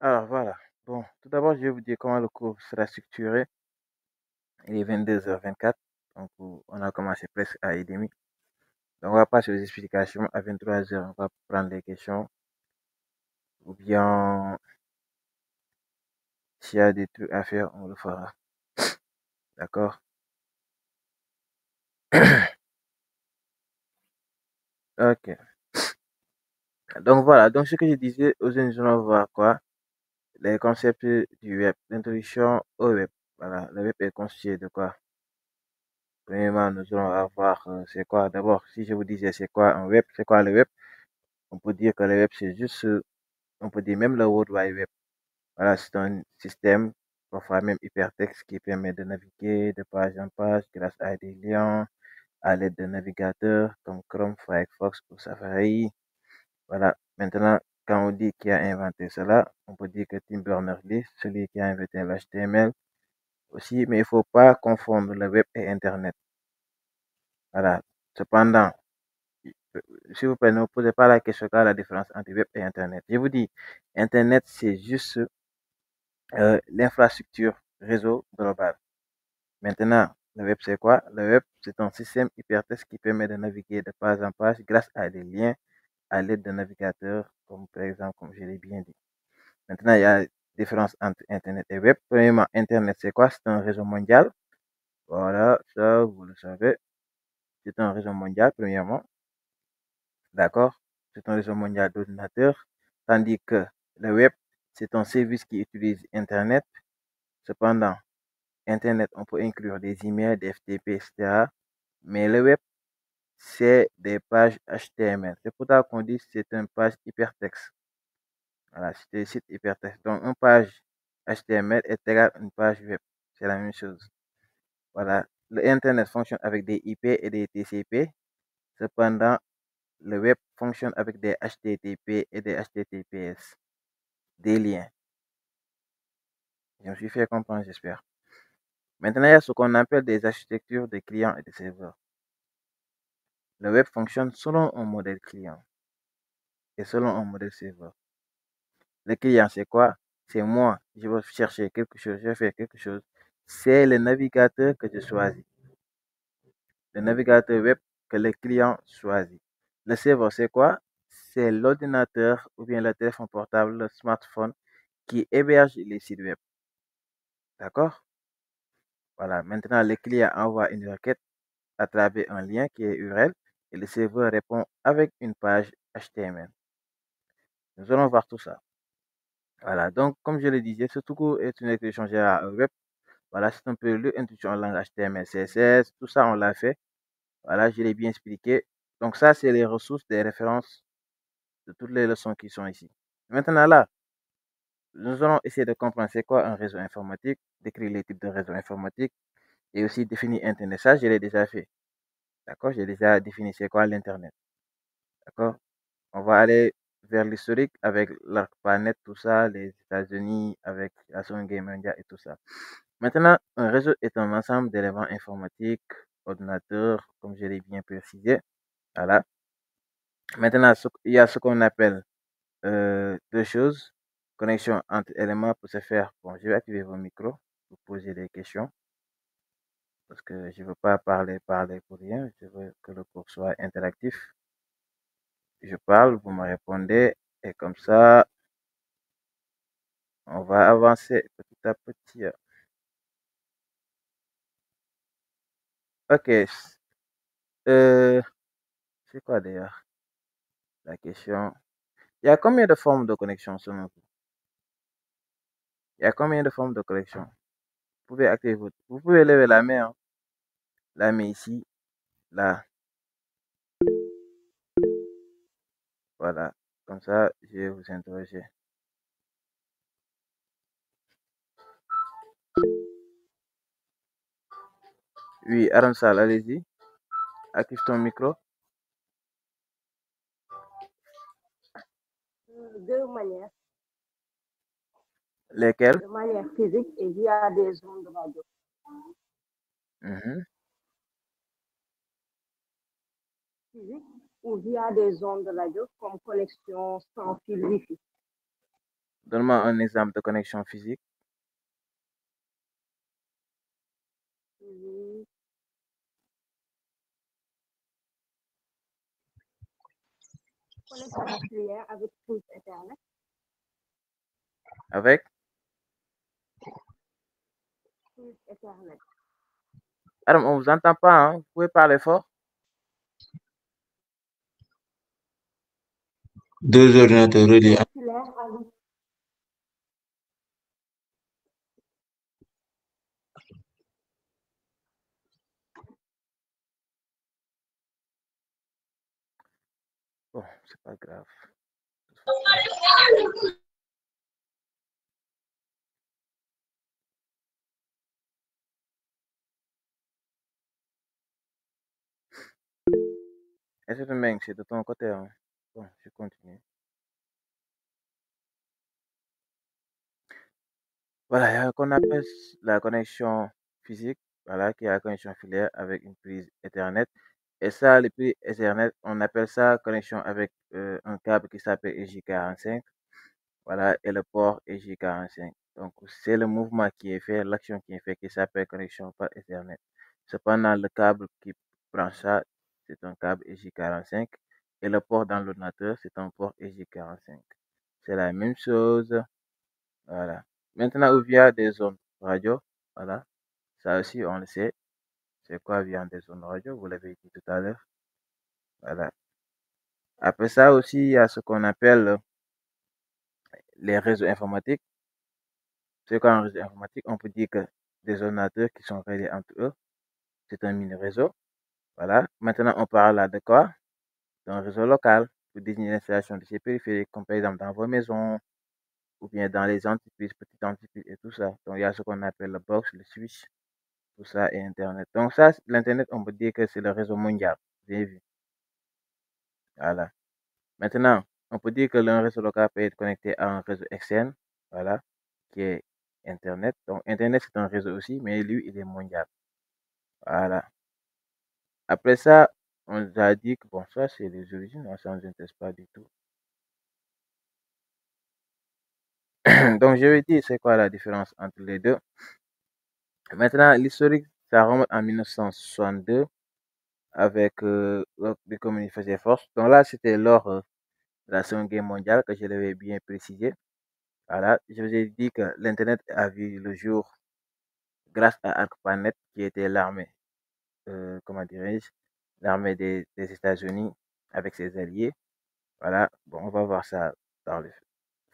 Alors voilà. Bon, tout d'abord, je vais vous dire comment le cours sera structuré. Il est 22h24. Donc, on a commencé presque à 1h30. Donc, on va passer aux explications. À 23h, on va prendre les questions. Ou bien, s'il y a des trucs à faire, on le fera. D'accord? Ok. Donc, voilà. Donc, ce que je disais, aujourd'hui, nous allons voir quoi? Les concepts du web. L'introduction au web. Voilà. Le web est constitué de quoi? Premièrement, nous allons avoir, c'est quoi? D'abord, si je vous disais c'est quoi un web, c'est quoi le web? On peut dire que le web, c'est juste, on peut dire même le World Wide Web. Voilà, c'est un système, parfois même hypertexte, qui permet de naviguer de page en page grâce à des liens, à l'aide de navigateurs comme Chrome, Firefox ou Safari. Voilà. Maintenant, quand on dit qui a inventé cela, on peut dire que Tim Berners-Lee, celui qui a inventé l'HTML aussi, mais il ne faut pas confondre le web et Internet. Voilà. Cependant, s'il vous plaît, ne vous posez pas la question quelle est la différence entre web et Internet. Je vous dis, Internet, c'est juste l'infrastructure réseau global. Maintenant, le web, c'est quoi? Le web, c'est un système hypertexte qui permet de naviguer de page en page grâce à des liens à l'aide de navigateurs, comme par exemple, comme je l'ai bien dit. Maintenant, il y a différence entre Internet et web. Premièrement, Internet, c'est quoi? C'est un réseau mondial. Voilà, ça, vous le savez. C'est un réseau mondial, premièrement. D'accord? C'est un réseau mondial d'ordinateurs. Tandis que le web, c'est un service qui utilise Internet. Cependant, Internet, on peut inclure des emails, des FTP, etc. Mais le web, c'est des pages HTML. C'est pour ça qu'on dit que c'est une page hypertexte. Voilà, c'est des sites hypertextes. Donc, une page HTML est égale à une page web. C'est la même chose. Voilà. Le Internet fonctionne avec des IP et des TCP. Cependant, le web fonctionne avec des HTTP et des HTTPS. Des liens. Je me suis fait comprendre, j'espère. Maintenant, il y a ce qu'on appelle des architectures de clients et de serveurs. Le web fonctionne selon un modèle client et selon un modèle serveur. Le client, c'est quoi? C'est moi. Je veux chercher quelque chose, je vais faire quelque chose. C'est le navigateur que je choisis. Le navigateur web que le client choisit. Le serveur, c'est quoi? C'est l'ordinateur ou bien le téléphone portable, le smartphone qui héberge les sites web. D'accord? Voilà. Maintenant, le client envoie une requête à travers un lien qui est URL et le serveur répond avec une page HTML. Nous allons voir tout ça. Voilà, donc comme je le disais, ce tout est une introduction générale web. Voilà, c'est un peu l'introduction en langage HTML, CSS, tout ça on l'a fait. Voilà, je l'ai bien expliqué. Donc ça, c'est les ressources, des références de toutes les leçons qui sont ici. Maintenant là, nous allons essayer de comprendre c'est quoi un réseau informatique, décrire les types de réseaux informatiques et aussi définir Internet. Ça, je l'ai déjà fait. D'accord? J'ai déjà défini c'est quoi l'Internet. D'accord? On va aller vers l'historique avec l'ARPANET, tout ça, les États-Unis avec la Seconde Guerre mondiale et tout ça. Maintenant, un réseau est un ensemble d'éléments informatiques, ordinateurs, comme je l'ai bien précisé. Voilà. Maintenant, il y a ce qu'on appelle deux choses. Connexion entre éléments pour se faire. Bon, je vais activer vos micros pour poser des questions parce que je ne veux pas parler pour rien. Je veux que le cours soit interactif. Je parle, vous me répondez et comme ça, on va avancer petit à petit. Ok. Euh, c'est quoi d'ailleurs la question? Il y a combien de formes de connexion selon vous? Il y a combien de formes de connexion? Vous pouvez lever la main, hein. La main ici, là, voilà. Comme ça, je vais vous interroger. Oui, Aramsal, allez-y. Active ton micro. Deux manières. Lesquelles? De manière physique et via des ondes radio. Mhm. Physique ou via des ondes radio comme connexion sans fil Wi-Fi. Donne-moi un exemple de connexion physique. Mhm. Connexion cellulaire avec prise Internet. Avec Prise Internet. Adam, on vous entend pas, hein? Vous pouvez parler fort? Deux ordinateurs reliés. Cellulaire avec Bon, c'est pas grave. Est-ce que mec, c'est de ton côté, hein? Bon, je continue. Voilà, il y a ce qu'on appelle la connexion physique, voilà, qui est la connexion filaire avec une prise Ethernet. Et ça, les prises Ethernet, on appelle ça connexion avec un câble qui s'appelle EJ45, voilà, et le port EJ45. Donc, c'est le mouvement qui est fait, l'action qui est faite, qui s'appelle connexion par Ethernet. Cependant, le câble qui branche ça, c'est un câble EJ45, et le port dans l'ordinateur, c'est un port EJ45. C'est la même chose, voilà. Maintenant, via des zones radio, voilà, ça aussi, on le sait. C'est quoi via des zones radio? Vous l'avez dit tout à l'heure. Voilà. Après ça aussi, il y a ce qu'on appelle les réseaux informatiques. C'est quoi un réseau informatique? On peut dire que des ordinateurs qui sont reliés entre eux, c'est un mini-réseau. Voilà. Maintenant, on parle là de quoi? D'un réseau local pour désigner l'installation de ces périphériques, comme par exemple dans vos maisons ou bien dans les entreprises, petites entreprises et tout ça. Donc, il y a ce qu'on appelle le box, le switch, tout ça et Internet. Donc, ça, l'Internet, on peut dire que c'est le réseau mondial. Bien vu. Voilà. Maintenant, on peut dire que le réseau local peut être connecté à un réseau externe, voilà, qui est Internet. Donc, Internet, c'est un réseau aussi, mais lui, il est mondial. Voilà. Après ça, on nous a dit que, bon, ça, c'est les origines, hein, ça ne nous intéresse pas du tout. Donc, je vais dire, c'est quoi la différence entre les deux. Maintenant, l'historique, ça remonte en 1962 avec les communistes faisaient force. Donc là, c'était lors de la Seconde Guerre mondiale que je l'avais bien précisé. Voilà, je vous ai dit que l'Internet a vu le jour grâce à ARPANET, qui était l'armée, comment dirais-je, l'armée des États-Unis avec ses alliés. Voilà, bon, on va voir ça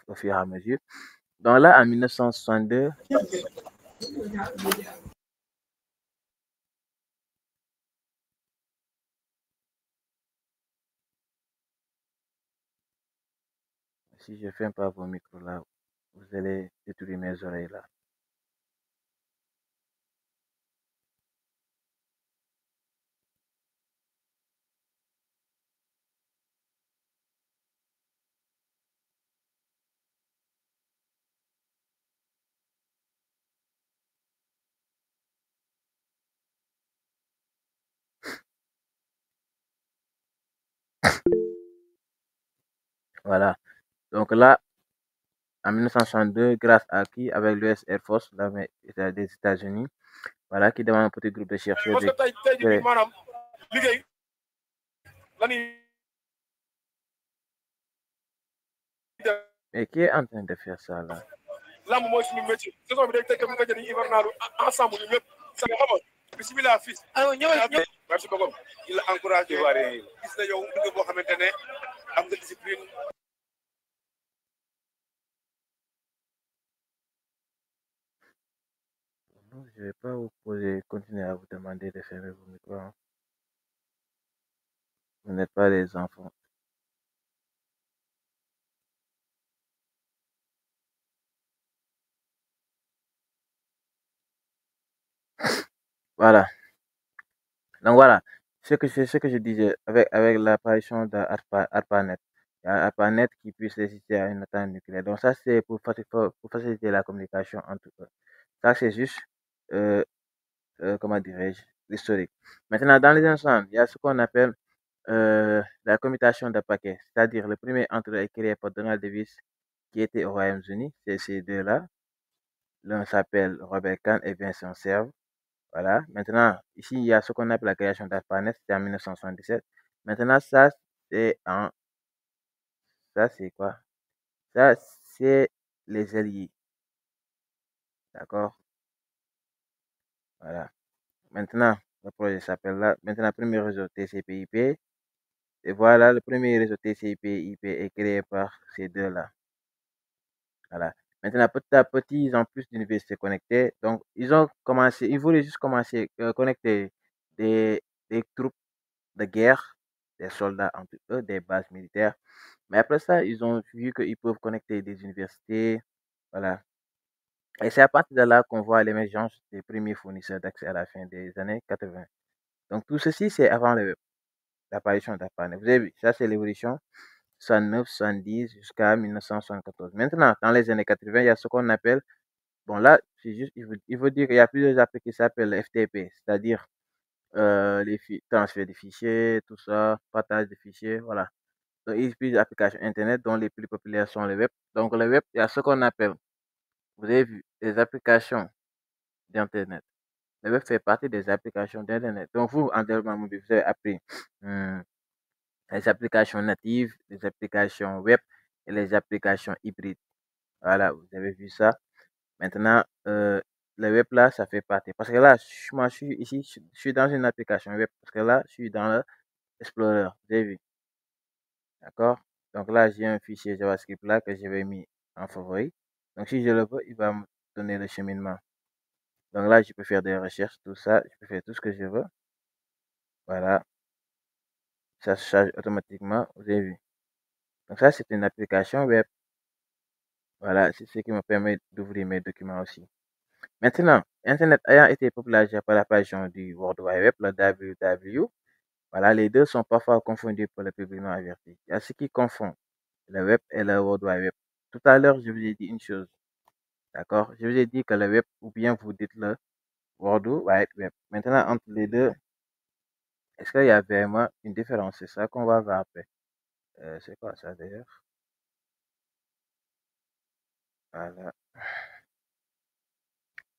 au fur et à mesure. Donc là, en 1962, si je ferme pas vos micros là, vous allez détruire mes oreilles là. Voilà. Donc là, en 1962, grâce à qui? Avec l'US Air Force, l'armée des États-Unis, voilà, qui demande un petit groupe de chercheurs Mais qui est en train de faire ça là? lamb mooy suñu métier saison bi day teg mu nga jëriñ hivernal ensemble ñu ñëpp sa xam nga bismillah fils ñëwal merci beaucoup il a encouragé Ivoirien yi gis na yow nga boo xamante ne am nga discipline. Non, je vais pas vous poser, continuer à vous demander de fermer vos micros, hein. Vous n'êtes pas des enfants. Voilà. Donc voilà, ce que je disais avec l'apparition d'ARPANET. Il y a ARPANET qui puisse résister à une attaque nucléaire. Donc ça, c'est pour faciliter la communication entre eux. Ça, c'est juste, euh, comment dirais-je, l'historique. Maintenant, dans les ensembles, il y a ce qu'on appelle la commutation de paquets, c'est-à-dire le premier entre eux est créé par Donald Davis, qui étaient au Royaume-Uni, c'est ces deux-là. L'un s'appelle Robert Kahn et Vincent Serve. Voilà. Maintenant, ici, il y a ce qu'on appelle la création d'ARPANET, c'était en 1977. Maintenant, c'est en, ça, c'est quoi? Ça, c'est les alliés. D'accord? Voilà. Maintenant, le projet s'appelle là. Maintenant, premier réseau TCP/IP. Et voilà, le premier réseau TCP/IP est créé par ces deux-là. Voilà. Maintenant, petit à petit, ils ont plus d'universités connectées. Donc, ils voulaient juste commencer à connecter des, des troupes de guerre, des soldats entre eux, des bases militaires. Mais après ça, ils ont vu qu'ils peuvent connecter des universités. Voilà. Et c'est à partir de là qu'on voit l'émergence des premiers fournisseurs d'accès à la fin des années 80. Donc, tout ceci, c'est avant l'apparition d'Internet. Vous avez vu, ça, c'est l'évolution 69, 70 jusqu'à 1974. Maintenant, dans les années 80, il y a ce qu'on appelle, bon là, c'est juste, il veut dire qu'il y a plusieurs appels qui s'appellent FTP, c'est-à-dire transfert des fichiers, tout ça, partage des fichiers, voilà. Donc, il y a plusieurs applications Internet dont les plus populaires sont le web. Donc, le web, il y a ce qu'on appelle, vous avez vu, les applications d'Internet. Le web fait partie des applications d'Internet. Donc, vous, en développement mobile, vous avez appris les applications natives, les applications web et les applications hybrides. Voilà, vous avez vu ça. Maintenant, le web là, ça fait partie. Parce que là, moi, je suis ici, je suis dans une application web. Parce que là, je suis dans l'Explorer. Vous avez vu. D'accord? Donc là, j'ai un fichier JavaScript là que j'avais mis en favori. Donc, si je le veux, il va me donner le cheminement. Donc là, je peux faire des recherches, tout ça. Je peux faire tout ce que je veux. Voilà. Ça se charge automatiquement. Vous avez vu. Donc ça, c'est une application web. Voilà, c'est ce qui me permet d'ouvrir mes documents aussi. Maintenant, Internet ayant été popularisé par l'apparition du World Wide Web, le WW, voilà, les deux sont parfois confondus pour le public non averti. Il y a ce qui confond le web et le World Wide Web. Tout à l'heure, je vous ai dit une chose, d'accord? Je vous ai dit que le web, ou bien vous dites le World Wide Web. Maintenant, entre les deux, est-ce qu'il y a vraiment une différence? C'est ça qu'on va voir après. C'est quoi ça d'ailleurs? Voilà.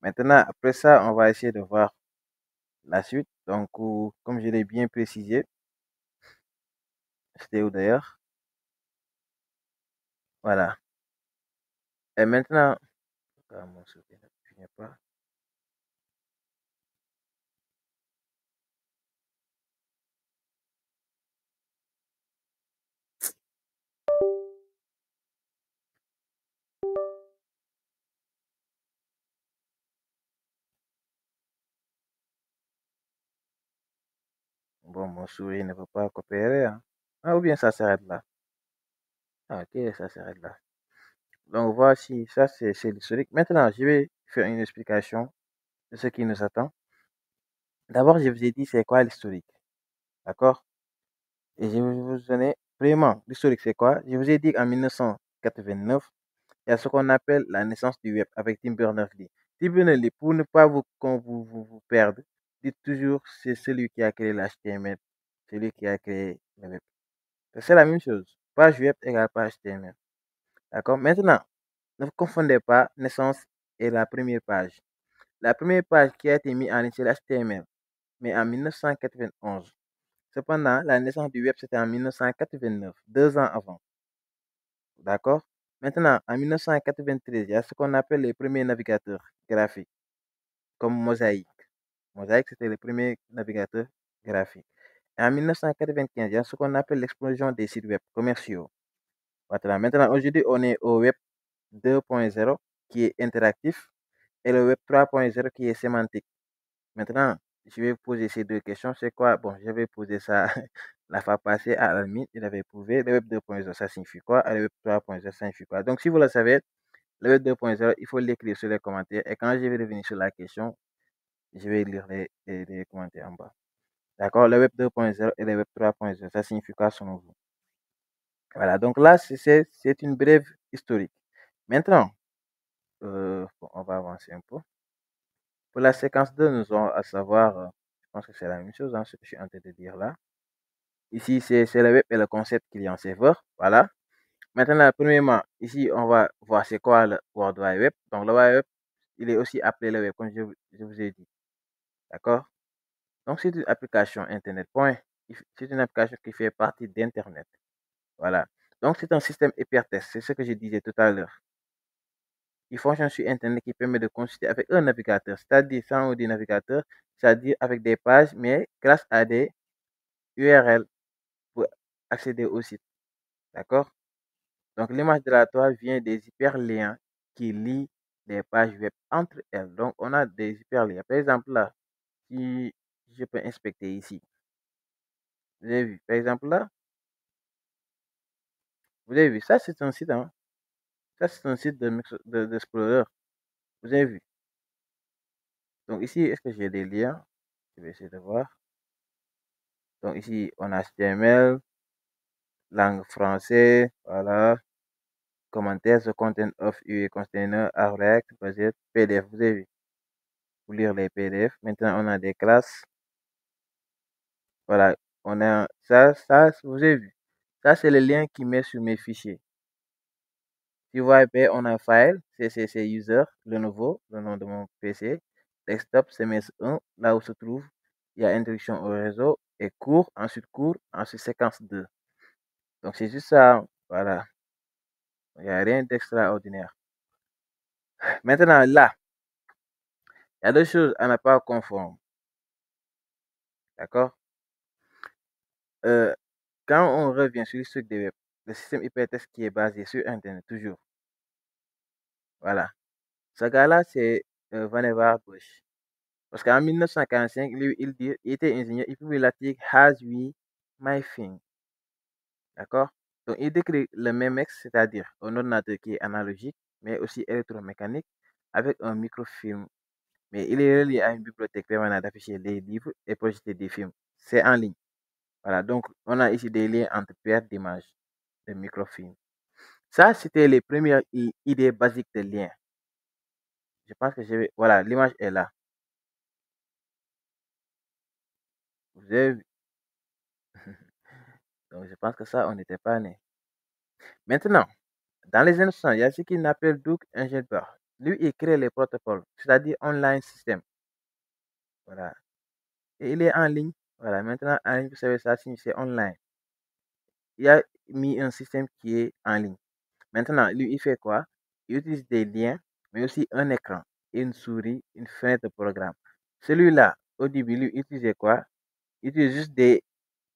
Maintenant, après ça, on va essayer de voir la suite. Donc, comme je l'ai bien précisé, c'était où d'ailleurs? Voilà. Et maintenant, mon souvenir ne finit pas. Bon, mon souris ne veut pas coopérer, hein. Ah, ou bien ça s'arrête là. Ah, ok, ça s'arrête là. Donc, voici, ça c'est l'historique. Maintenant, je vais faire une explication de ce qui nous attend. D'abord, je vous ai dit c'est quoi l'historique, d'accord? Et je vais vous donner vraiment l'historique, c'est quoi? Je vous ai dit qu'en 1989, il y a ce qu'on appelle la naissance du web avec Tim Berners-Lee. Tim Berners-Lee, pour ne pas vous perdre, dites toujours c'est celui qui a créé l'HTML, celui qui a créé le web. C'est la même chose. Page web égale page HTML. D'accord? Maintenant, ne vous confondez pas naissance et la première page. La première page qui a été mise en ligne, c'est l'HTML, mais en 1991. Cependant, la naissance du web, c'était en 1989, 2 ans avant. D'accord? Maintenant, en 1993, il y a ce qu'on appelle les premiers navigateurs graphiques, comme Mosaic. Mosaic, c'était le premier navigateur graphique. Et en 1995, il y a ce qu'on appelle l'explosion des sites web commerciaux. Voilà. Maintenant, aujourd'hui, on est au web 2.0 qui est interactif et le web 3.0 qui est sémantique. Maintenant, je vais poser ces deux questions. C'est quoi? Bon, je vais poser ça la fois passée à Almin. Il avait prouvé le web 2.0, ça signifie quoi? Et le web 3.0, ça signifie quoi? Donc, si vous le savez, le web 2.0, il faut l'écrire sur les commentaires. Et quand je vais revenir sur la question, je vais lire les commentaires en bas. D'accord? Le web 2.0 et le web 3.0, ça signifie quoi selon vous? Voilà. Donc là, c'est une brève historique. Maintenant, bon, on va avancer un peu. Pour la séquence 2, nous allons à savoir, je pense que c'est la même chose, hein, ce que je suis en train de dire là. Ici, c'est le web et le concept client-serveur. Voilà. Maintenant, premièrement, ici, on va voir c'est quoi le World Wide Web. Donc, le Wide Web, il est aussi appelé le web, comme je vous ai dit. D'accord? Donc, c'est une application Internet. Point. C'est une application qui fait partie d'Internet. Voilà. Donc, c'est un système hypertexte. C'est ce que je disais tout à l'heure. Il fonctionne sur Internet qui permet de consulter avec un navigateur, c'est-à-dire sans des navigateurs, c'est-à-dire avec des pages, mais grâce à des URL pour accéder au site. D'accord? Donc, l'image de la toile vient des hyperliens qui lient les pages web entre elles. Donc, on a des hyperliens. Par exemple, là, si je peux inspecter ici, vous avez vu, par exemple, là, vous avez vu, ça c'est un site, hein. Ça c'est un site d'Explorer. Vous avez vu. Donc, ici, est-ce que j'ai des liens? Je vais essayer de voir. Donc, ici, on a HTML, langue français, voilà, commentaires, the content of UE container, ARLEC, budget, PDF, vous avez vu, pour lire les PDF. Maintenant, on a des classes, voilà, on a ça, vous avez vu. Ça, c'est le lien qui met sur mes fichiers. Si vous voyez, on a file, c'est user, le nouveau, le nom de mon PC, desktop, CMS1, là où se trouve, il y a introduction au réseau, et cours, ensuite séquence 2. Donc, c'est juste ça, voilà. Il n'y a rien d'extraordinaire. Maintenant, là, il y a deux choses à ne pas confondre. D'accord? Quand on revient sur l'historique des web, le système hypertexte qui est basé sur Internet, toujours. Voilà. Ce gars-là, c'est Vannevar Bush. Parce qu'en 1945, lui, il était ingénieur, il publie l'article Has We My Thing. D'accord? Donc, il décrit le MEMS, c'est-à-dire un ordinateur qui est analogique, mais aussi électromécanique, avec un microfilm. Mais il est relié à une bibliothèque permanente d'afficher des livres et projeter des films. C'est en ligne. Voilà, donc on a ici des liens entre paires d'images de microfilms. Ça, c'était les premières idées basiques de liens. Je pense que je vais... Voilà, l'image est là. Vous avez vu? Donc, je pense que ça, on n'était pas né. Maintenant, dans les années 60, il y a ce qu'il appelle Doug Engelbert. Lui, il crée les protocoles, c'est-à-dire online system. Voilà. Et il est en ligne. Voilà, maintenant, en ligne, vous savez, ça signifie online. Il a mis un système qui est en ligne. Maintenant, lui, il fait quoi? Il utilise des liens, mais aussi un écran, une souris, une fenêtre de programme. Celui-là, au début, lui, il utilisait quoi? Il utilise juste des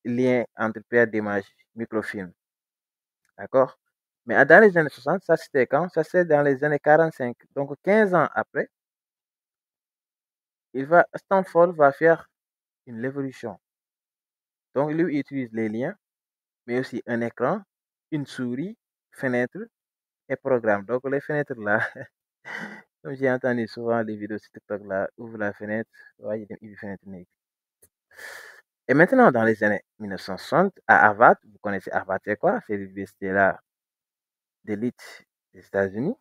liens entre paires d'images microfilm. D'accord? Mais dans les années 60, ça c'était quand? Ça c'est dans les années 45. Donc 15 ans après, Stanford va faire une révolution. Donc lui, il utilise les liens, mais aussi un écran, une souris, fenêtre et programme. Donc les fenêtres là, comme j'ai entendu souvent les vidéos sur TikTok là, ouvre la fenêtre, ouais, il y a une fenêtre nègre. Et maintenant, dans les années 1960, à Harvard, vous connaissez Harvard, c'est quoi? C'est l'université là d'élite des États-Unis.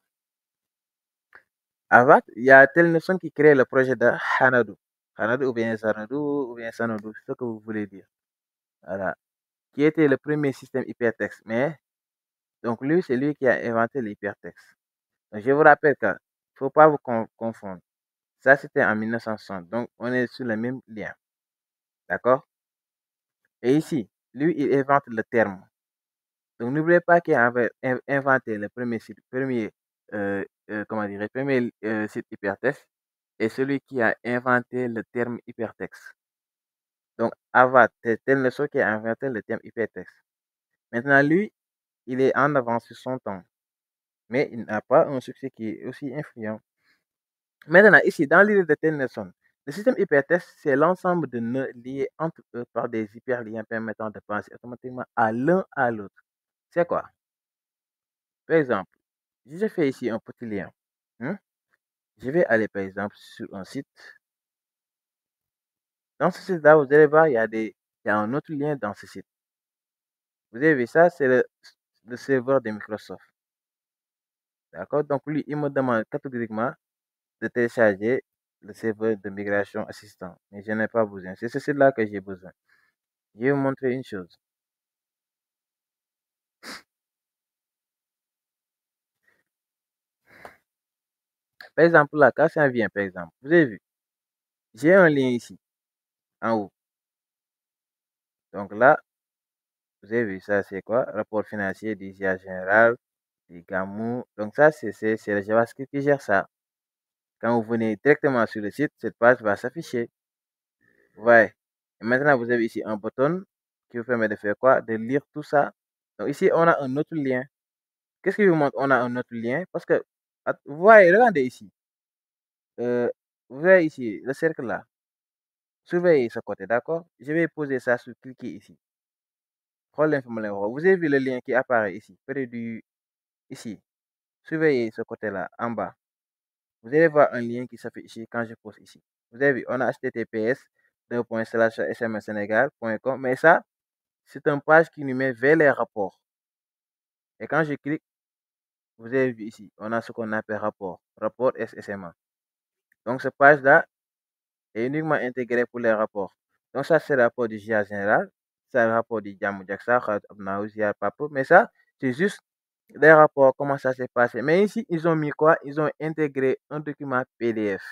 Harvard, il y a telle Nelson qui crée le projet de Hanadu. Hanadu ou bien Sanadu, c'est ce que vous voulez dire. Voilà. Qui était le premier système hypertexte. Mais, donc lui, c'est lui qui a inventé l'hypertexte. Donc, je vous rappelle qu'il ne faut pas vous confondre. Ça, c'était en 1960. Donc, on est sur le même lien. D'accord? Et ici, lui, il invente le terme. Donc, n'oubliez pas qu'il a inventé le premier site, comment dire, le premier site hypertexte est celui qui a inventé le terme hypertexte. Donc, Harvard, c'est tel leçon qui a inventé le terme hypertexte. Maintenant, lui, il est en avance sur son temps, mais il n'a pas un succès qui est aussi influent. Maintenant, ici, dans l'idée de Tennyson, le système hypertexte, c'est l'ensemble de nœuds liés entre eux par des hyperliens permettant de passer automatiquement à l'un à l'autre. C'est quoi? Par exemple, si je fais ici un petit lien, hein, je vais aller par exemple sur un site. Dans ce site-là, vous allez voir, il y a un autre lien dans ce site. Vous avez vu ça, c'est le serveur de Microsoft. D'accord? Donc, lui, il me demande catégoriquement de télécharger le serveur de migration assistant. Mais je n'ai pas besoin. C'est ce site-là que j'ai besoin. Je vais vous montrer une chose. Par exemple, là, quand ça vient, par exemple, vous avez vu, j'ai un lien ici, en haut. Donc là, vous avez vu, ça, c'est quoi? Rapport financier des IA général, des GAMU. Donc ça, c'est le JavaScript qui gère ça. Quand vous venez directement sur le site, cette page va s'afficher. Ouais. Et maintenant, vous avez ici un bouton qui vous permet de faire quoi? De lire tout ça. Donc ici, on a un autre lien. Qu'est-ce qui vous montre? On a un autre lien parce que, vous voyez, regardez ici. Vous voyez ici, le cercle là. Surveillez ce côté, d'accord? Je vais poser ça sur cliquer ici. Vous avez vu le lien qui apparaît ici, près du, ici. Surveillez ce côté-là, en bas. Vous allez voir un lien qui s'affiche ici quand je pose ici. Vous avez vu, on a https://smsenegal.com, mais ça, c'est une page qui nous met vers les rapports. Et quand je clique, vous avez vu ici, on a ce qu'on appelle rapport SSMA. Donc, cette page-là est uniquement intégrée pour les rapports. Donc, ça, c'est le rapport du GIA général. C'est le rapport du Jammu Jaksa, mais ça, c'est juste des rapports, comment ça s'est passé. Mais ici, ils ont mis quoi? Ils ont intégré un document PDF.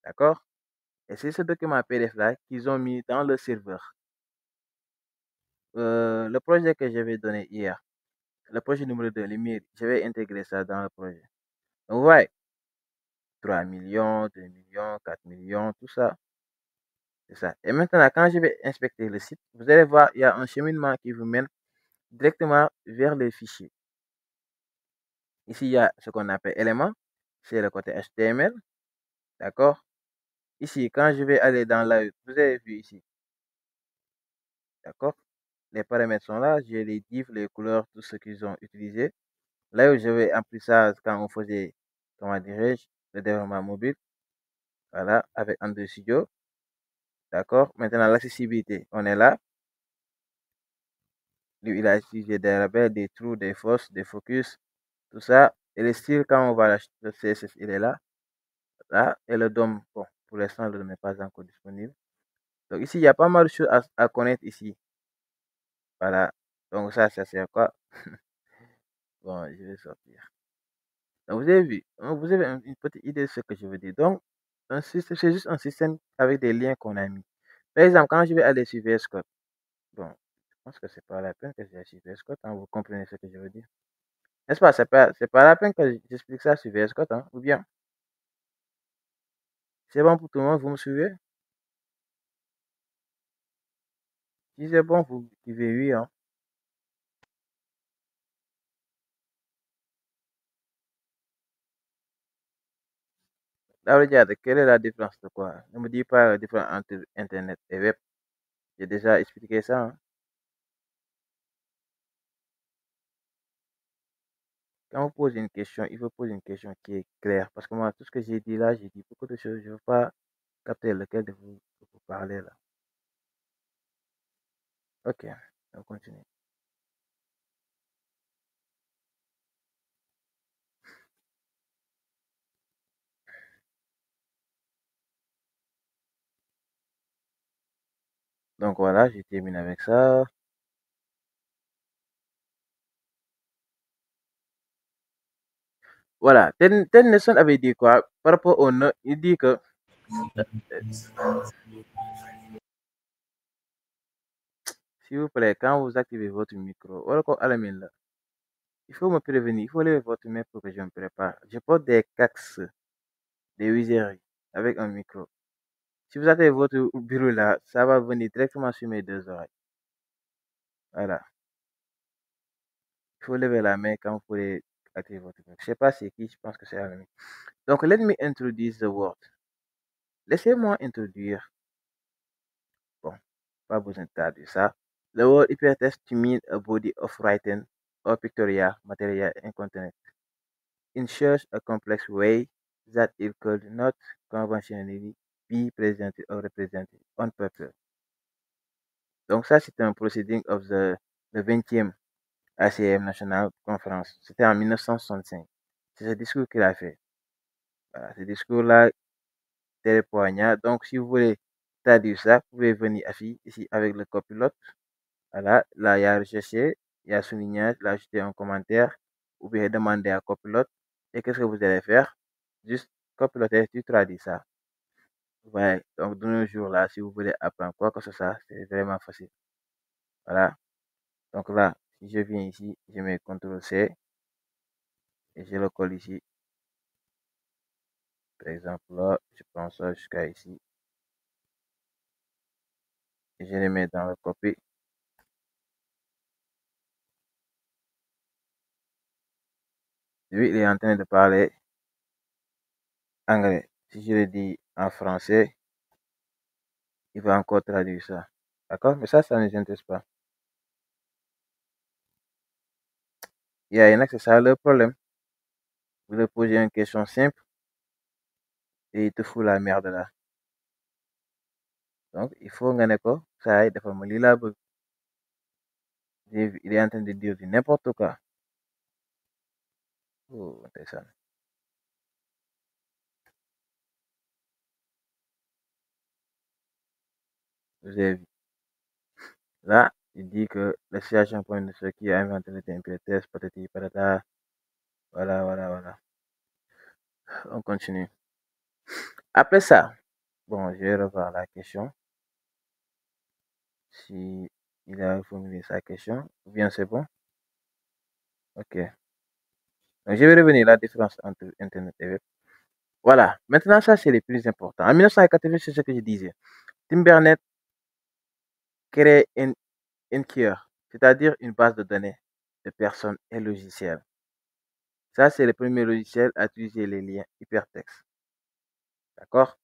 D'accord? Et c'est ce document PDF-là qu'ils ont mis dans le serveur. Le projet que je vais donner hier, le projet numéro 2, je vais intégrer ça dans le projet. Donc, vous voyez, 3 millions, 2 millions, 4 millions, tout ça. C'est ça. Et maintenant, quand je vais inspecter le site, vous allez voir, il y a un cheminement qui vous mène directement vers les fichiers. Ici, il y a ce qu'on appelle éléments. C'est le côté HTML. D'accord? Ici, quand je vais aller dans la... Vous avez vu ici. D'accord? Les paramètres sont là. J'ai les divs, les couleurs, tout ce qu'ils ont utilisé. Là où je vais appliquer ça quand on faisait, comment dirais-je, le développement mobile. Voilà, avec Android Studio. D'accord? Maintenant, l'accessibilité, on est là. Lui, il a utilisé des labels, des trous, des forces, des focus, tout ça. Et le style, quand on va le CSS, il est là. Là, et le DOM, bon, pour l'instant, le DOM n'est pas encore disponible. Donc ici, il y a pas mal de choses à connaître ici. Voilà. Donc ça sert à quoi? Bon, je vais sortir. Donc vous avez vu, hein, vous avez une petite idée de ce que je veux dire. Donc, c'est juste un système avec des liens qu'on a mis. Par exemple, quand je vais aller sur VS Code, bon, je pense que c'est pas la peine que j'aille sur VS Code, hein, vous comprenez ce que je veux dire. N'est-ce pas? C'est pas la peine que j'explique ça sur VS Code, hein, ou bien? C'est bon pour tout le monde, vous me suivez? Si c'est bon, vous dites oui, hein. Là, regarde, quelle est la différence de quoi? Ne me dis pas la différence entre Internet et Web. J'ai déjà expliqué ça, hein. Quand on pose une question, il faut poser une question qui est claire. Parce que moi, tout ce que j'ai dit là, j'ai dit beaucoup de choses. Je ne veux pas capter lequel de vous parlez là. Ok, on continue. Donc voilà, j'ai terminé avec ça. Voilà, Ted Nelson avait dit quoi par rapport au no, il dit que s'il vous plaît, quand vous activez votre micro, il faut me prévenir, il faut lever votre main pour que je me prépare. Je porte des casques, des wizards avec un micro. Si vous activez votre bureau là, ça va venir directement sur mes deux oreilles. Voilà. Il faut lever la main quand vous voulez activer votre micro. Je ne sais pas c'est qui, je pense que c'est Alami. Donc, let me introduce the word. Laissez-moi introduire. Bon, pas besoin de traduire ça. The word hypertext to mean a body of writing or pictorial material in content in such a complex way that it could not conventionally be presented or represented on paper. Donc ça, c'est un proceeding of le 20e ACM National Conference. C'était en 1965. C'est ce discours qu'il a fait. Voilà, ce discours-là, très poignant. Donc, si vous voulez traduire ça, vous pouvez venir ici avec le copilote. Voilà, là, il y a recherché, il y a souligné, il a ajouté un commentaire, ou bien demander à copilote. Et qu'est-ce que vous allez faire? juste copiloter, tu traduis ça. Ouais, donc de nos jours là, si vous voulez apprendre quoi que ce soit, c'est vraiment facile. Voilà. Donc là, si je viens ici, je mets CTRL-C et je le colle ici. Par exemple, là, je prends ça jusqu'à ici et je le mets dans le copy. Lui, il est en train de parler anglais. Si je le dis en français, il va encore traduire ça. D'accord? Mais ça ne nous intéresse pas. Il y en a que c'est ça le problème. Vous lui posez une question simple et il te fout la merde là. Donc, il faut gagner quoi? Ça aide à me lire la boucle. Il est en train de dire du n'importe quoi. Oh, intéressant. Vous avez vu. Là, il dit que la situation point de ce qui a inventé le TMP-test, patati patata. Voilà, voilà, voilà. On continue. Après ça, bon, je vais revoir la question. Si il a formulé sa question, ou bien c'est bon. Ok. Donc, je vais revenir à la différence entre Internet et Web. Voilà. Maintenant, ça, c'est le plus important. En 1980, c'est ce que je disais. Tim Berners crée une cure, c'est-à-dire une base de données de personnes et logiciels. Ça, c'est le premier logiciel à utiliser les liens hypertextes. D'accord?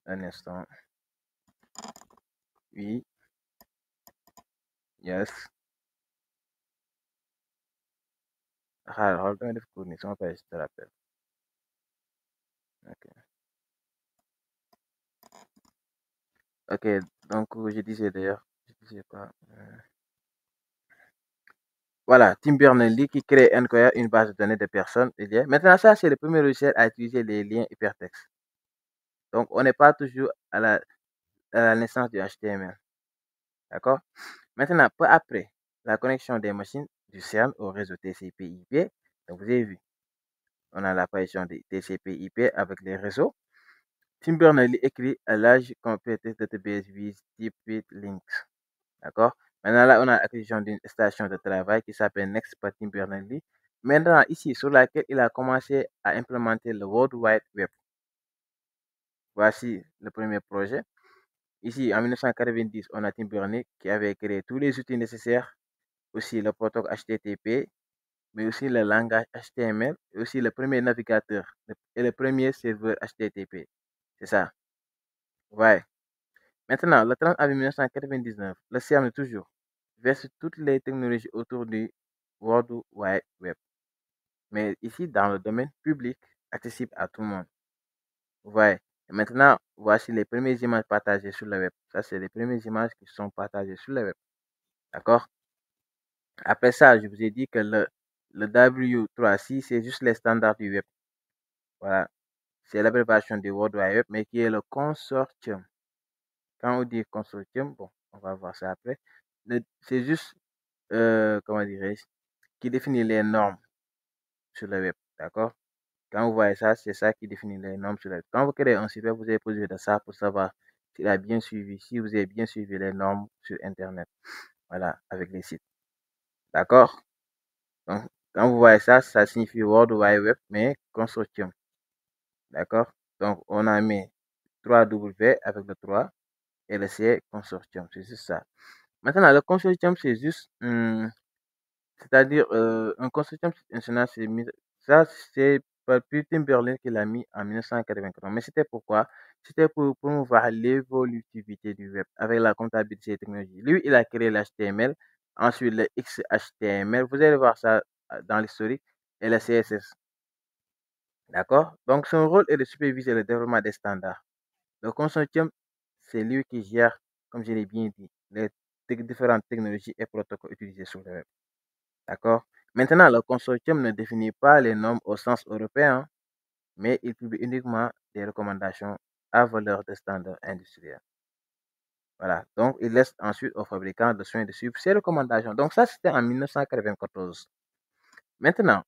Un instant. Oui. Yes. Hold on, connexion, je te rappelle. Ok. Ok, donc je disais d'ailleurs, je disais quoi? Voilà, Tim Berners-Lee qui crée une base de données de personnes et liens. Maintenant, ça, c'est le premier logiciel à utiliser les liens hypertextes. Donc, on n'est pas toujours à la naissance du HTML. D'accord? Maintenant, peu après la connexion des machines du CERN au réseau TCP/IP, donc vous avez vu, on a l'apparition des TCP/IP avec les réseaux. Tim Berners-Lee écrit a large computed database with deep links. D'accord? Maintenant, là, on a l'acquisition d'une station de travail qui s'appelle Next par Tim Berners-Lee. Maintenant, ici, sur laquelle il a commencé à implémenter le World Wide Web. Voici le premier projet. Ici, en 1990, on a Tim Berners-Lee qui avait créé tous les outils nécessaires, aussi le protocole HTTP, mais aussi le langage HTML, et aussi le premier navigateur et le premier serveur HTTP. C'est ça. Ouais. Maintenant, le 30 avril 1999, le CERN toujours verse toutes les technologies autour du World Wide Web. Mais ici, dans le domaine public, accessible à tout le monde. Ouais. Et maintenant, voici les premières images partagées sur le web. Ça, c'est les premières images qui sont partagées sur le web. D'accord? Après ça, je vous ai dit que le W3C, c'est juste les standards du web. Voilà. C'est l'abréviation du World Wide Web, mais qui est le consortium. Quand on dit consortium, bon, on va voir ça après. C'est juste, comment dirais-je, qui définit les normes sur le web. D'accord? Quand vous voyez ça, c'est ça qui définit les normes sur le web. Quand vous créez un site web, vous avez besoin de ça pour savoir s'il a bien suivi, si vous avez bien suivi les normes sur Internet. Voilà, avec les sites. D'accord? Donc, quand vous voyez ça, ça signifie World Wide Web, mais consortium. D'accord? Donc, on a mis 3W avec le 3 et le C consortium. C'est juste ça. Maintenant, le consortium, c'est juste, c'est-à-dire, un consortium international, ça, c'est depuis Tim Berners qui l'a mis en 1994. Mais c'était pourquoi? C'était pour promouvoir l'évolutivité du web avec la comptabilité des technologies. Lui, il a créé l'HTML, ensuite le XHTML. Vous allez voir ça dans l'historique et le CSS. D'accord? Donc, son rôle est de superviser le développement des standards. Le consortium, c'est lui qui gère, comme je l'ai bien dit, les différentes technologies et protocoles utilisés sur le web. D'accord? Maintenant, le consortium ne définit pas les normes au sens européen, mais il publie uniquement des recommandations à valeur de standards industriels. Voilà. Donc, il laisse ensuite aux fabricants de soins de suivre ces recommandations. Donc, ça, c'était en 1994. Maintenant,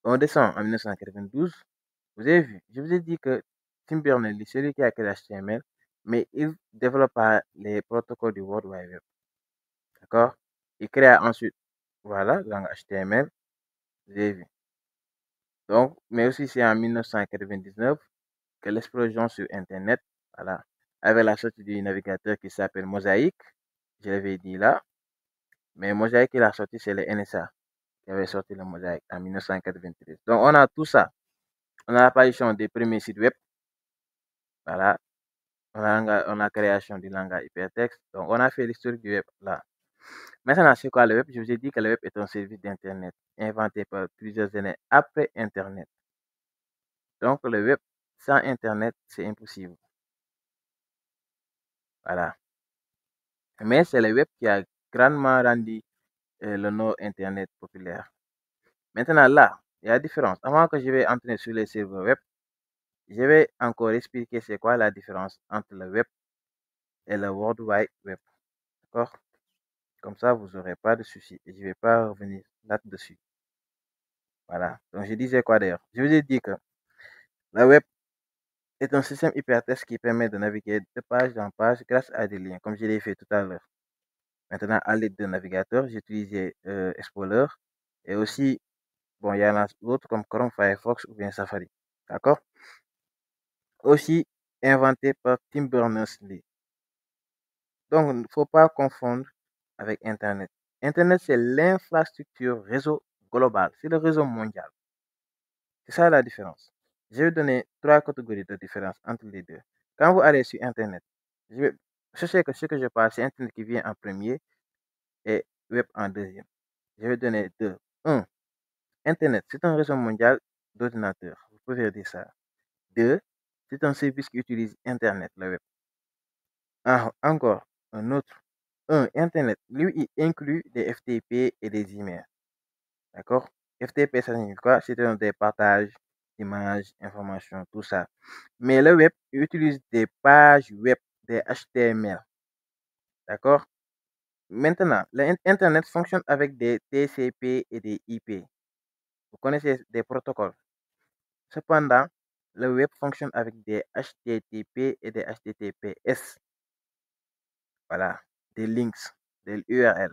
on descend en 1992. Vous avez vu, je vous ai dit que Tim Berners-Lee, c'est celui qui a créé l'HTML, mais il développe pas les protocoles du World Wide Web. D'accord? Il crée ensuite, voilà, le langage HTML. Vous avez vu. Donc, mais aussi c'est en 1999 que l'explosion sur Internet, voilà, avec la sortie du navigateur qui s'appelle Mosaic, je l'avais dit là, mais Mosaic, il a sorti, c'est le NSA qui avait sorti le Mosaic en 1993. Donc, on a tout ça. On a l'apparition des premiers sites web, voilà, on a la création du langage hypertexte. Donc, on a fait l'historique du web là. Maintenant, c'est quoi le web? Je vous ai dit que le web est un service d'Internet inventé par plusieurs années après Internet. Donc, le web sans Internet, c'est impossible. Voilà. Mais c'est le web qui a grandement rendu le nom Internet populaire. Maintenant, là, il y a la différence. Avant que je vais entrer sur les serveurs web, je vais encore expliquer c'est quoi la différence entre le web et le World Wide Web. D'accord? Comme ça, vous n'aurez pas de soucis. Et je ne vais pas revenir là-dessus. Voilà. Donc, je disais quoi d'ailleurs? Je vous ai dit que le web est un système hypertexte qui permet de naviguer de page en page grâce à des liens, comme je l'ai fait tout à l'heure. Maintenant, à l'aide d'un navigateur, j'ai utilisé Explorer et aussi, bon, il y en a d'autres comme Chrome, Firefox ou bien Safari. D'accord? Aussi inventé par Tim Berners-Lee. Donc, il ne faut pas confondre avec Internet. Internet, c'est l'infrastructure réseau global, c'est le réseau mondial. C'est ça la différence. Je vais donner trois catégories de différence entre les deux. Quand vous allez sur Internet, je sais que ce que je parle, c'est Internet qui vient en premier et Web en deuxième. Je vais donner deux. Un, Internet, c'est un réseau mondial d'ordinateurs. Vous pouvez dire ça. Deux, c'est un service qui utilise Internet, le web. Encore un autre. Un, Internet, lui, il inclut des FTP et des emails. D'accord? FTP, ça signifie quoi? C'est des partages d'images, informations, tout ça. Mais le web, il utilise des pages web, des HTML. D'accord? Maintenant, l'Internet fonctionne avec des TCP et des IP. Vous connaissez des protocoles. Cependant, le web fonctionne avec des HTTP et des HTTPS. Voilà, des links, des URL.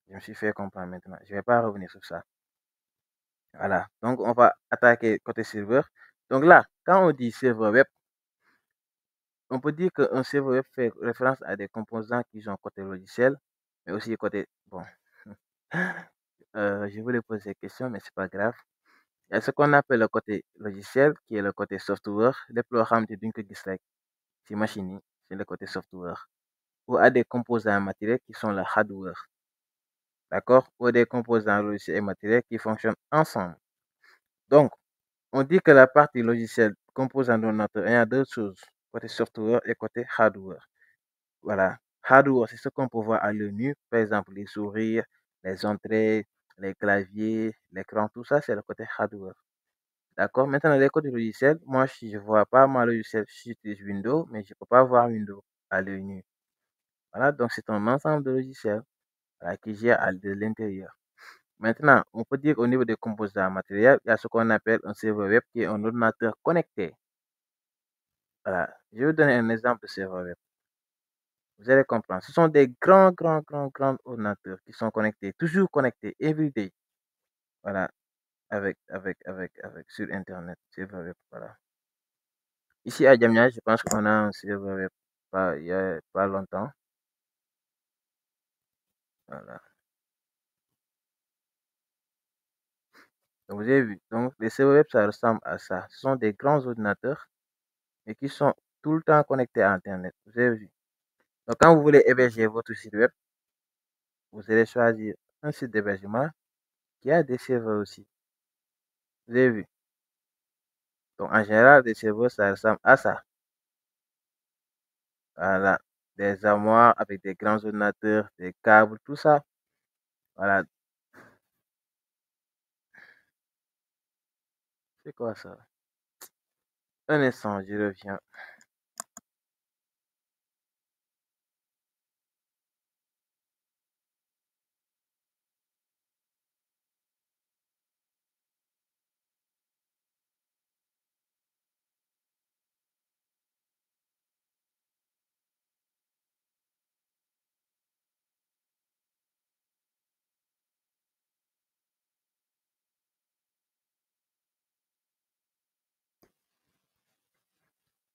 Je me suis fait comprendre maintenant. Je ne vais pas revenir sur ça. Voilà, donc on va attaquer côté serveur. Donc là, quand on dit serveur web, on peut dire qu'un serveur web fait référence à des composants qui sont côté logiciel, mais aussi côté... Bon, je voulais poser cette question, mais c'est pas grave. Il y a ce qu'on appelle le côté logiciel, qui est le côté software. Les programmes de d'une gis rek ci machine yi, c'est le côté software. Ou à des composants matériels qui sont le hardware. D'accord? Ou des composants logiciels et matériels qui fonctionnent ensemble. Donc, on dit que la partie logicielle compose un ordinateur. Il y a deux choses, côté software et côté hardware. Voilà. Hardware, c'est ce qu'on peut voir à l'œil nu. Par exemple, les souris, les entrées, les claviers, l'écran, tout ça, c'est le côté hardware. D'accord? Maintenant, les côtés logiciels, moi, si je vois pas ma logiciel, j'utilise Windows, mais je peux pas voir Windows à l'œil nu. Voilà, donc c'est un ensemble de logiciels qui gère de l'intérieur. Maintenant, on peut dire au niveau des composants matériels, il y a ce qu'on appelle un serveur web qui est un ordinateur connecté. Voilà, je vais vous donner un exemple de serveur web. Vous allez comprendre. Ce sont des grands ordinateurs qui sont connectés, toujours connectés, everyday. Voilà, avec sur Internet, serveur web. Voilà. Ici à Jamia, je pense qu'on a un serveur web il y a pas longtemps. Voilà. Donc, vous avez vu. Donc, les serveurs web, ça ressemble à ça. Ce sont des grands ordinateurs, mais qui sont tout le temps connectés à Internet. Vous avez vu. Donc, quand vous voulez héberger votre site web, vous allez choisir un site d'hébergement qui a des serveurs aussi. Vous avez vu. Donc, en général, des serveurs, ça ressemble à ça. Voilà. Des armoires avec des grands ordinateurs, des câbles, tout ça. Voilà. C'est quoi ça? Un instant, je reviens.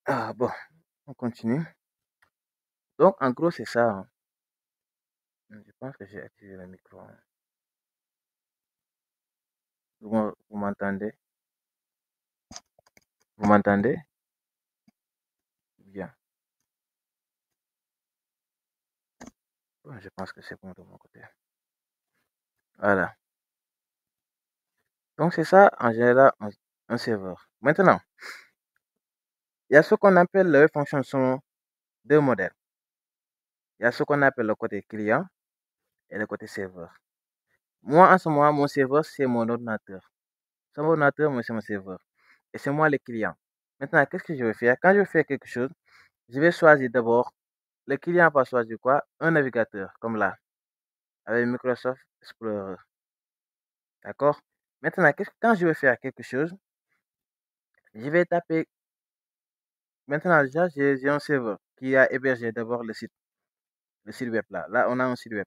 Bon, on continue. Donc, en gros, c'est ça, hein. Je pense que j'ai activé le micro, hein. Vous m'entendez? Vous m'entendez? Bien. Bon, je pense que c'est bon de mon côté. Voilà. Donc, c'est ça, en général, un serveur. Maintenant, il y a ce qu'on appelle le web function selon deux modèles. Il y a ce qu'on appelle le côté client et le côté serveur. Moi, en ce moment, mon serveur, c'est mon ordinateur. C'est mon ordinateur, mais c'est mon serveur. Et c'est moi le client. Maintenant, qu'est-ce que je vais faire? Quand je vais faire quelque chose, je vais choisir d'abord, le client va choisir quoi? Un navigateur, comme là, avec Microsoft Explorer. D'accord? Maintenant, quand je vais faire quelque chose, je vais taper. Maintenant, déjà, j'ai un serveur qui a hébergé d'abord le site web là. Là, on a un site web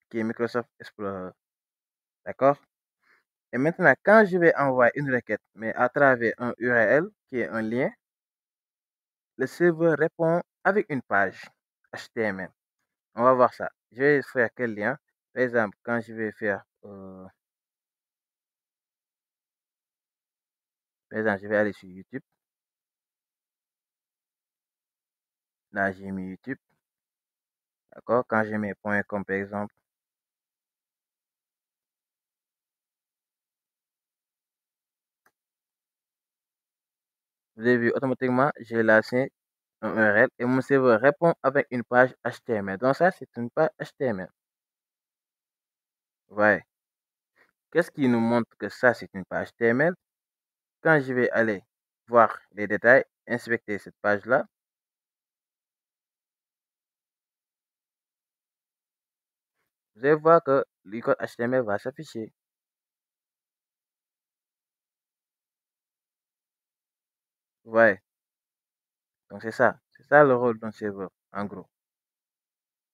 qui est Microsoft Explorer. D'accord? Et maintenant, quand je vais envoyer une requête, mais à travers un URL qui est un lien, le serveur répond avec une page HTML. On va voir ça. Je vais faire quel lien? Par exemple, quand je vais faire, par exemple, je vais aller sur YouTube. Là, j'ai mis YouTube. D'accord? Quand je mets .com par exemple, vous avez vu automatiquement, j'ai lancé un URL et mon serveur répond avec une page HTML. Donc ça, c'est une page HTML. Ouais. Qu'est-ce qui nous montre que ça, c'est une page HTML? Quand je vais aller voir les détails, inspecter cette page-là, vous allez voir que le code HTML va s'afficher. Ouais. Donc c'est ça. C'est ça le rôle d'un serveur, en gros.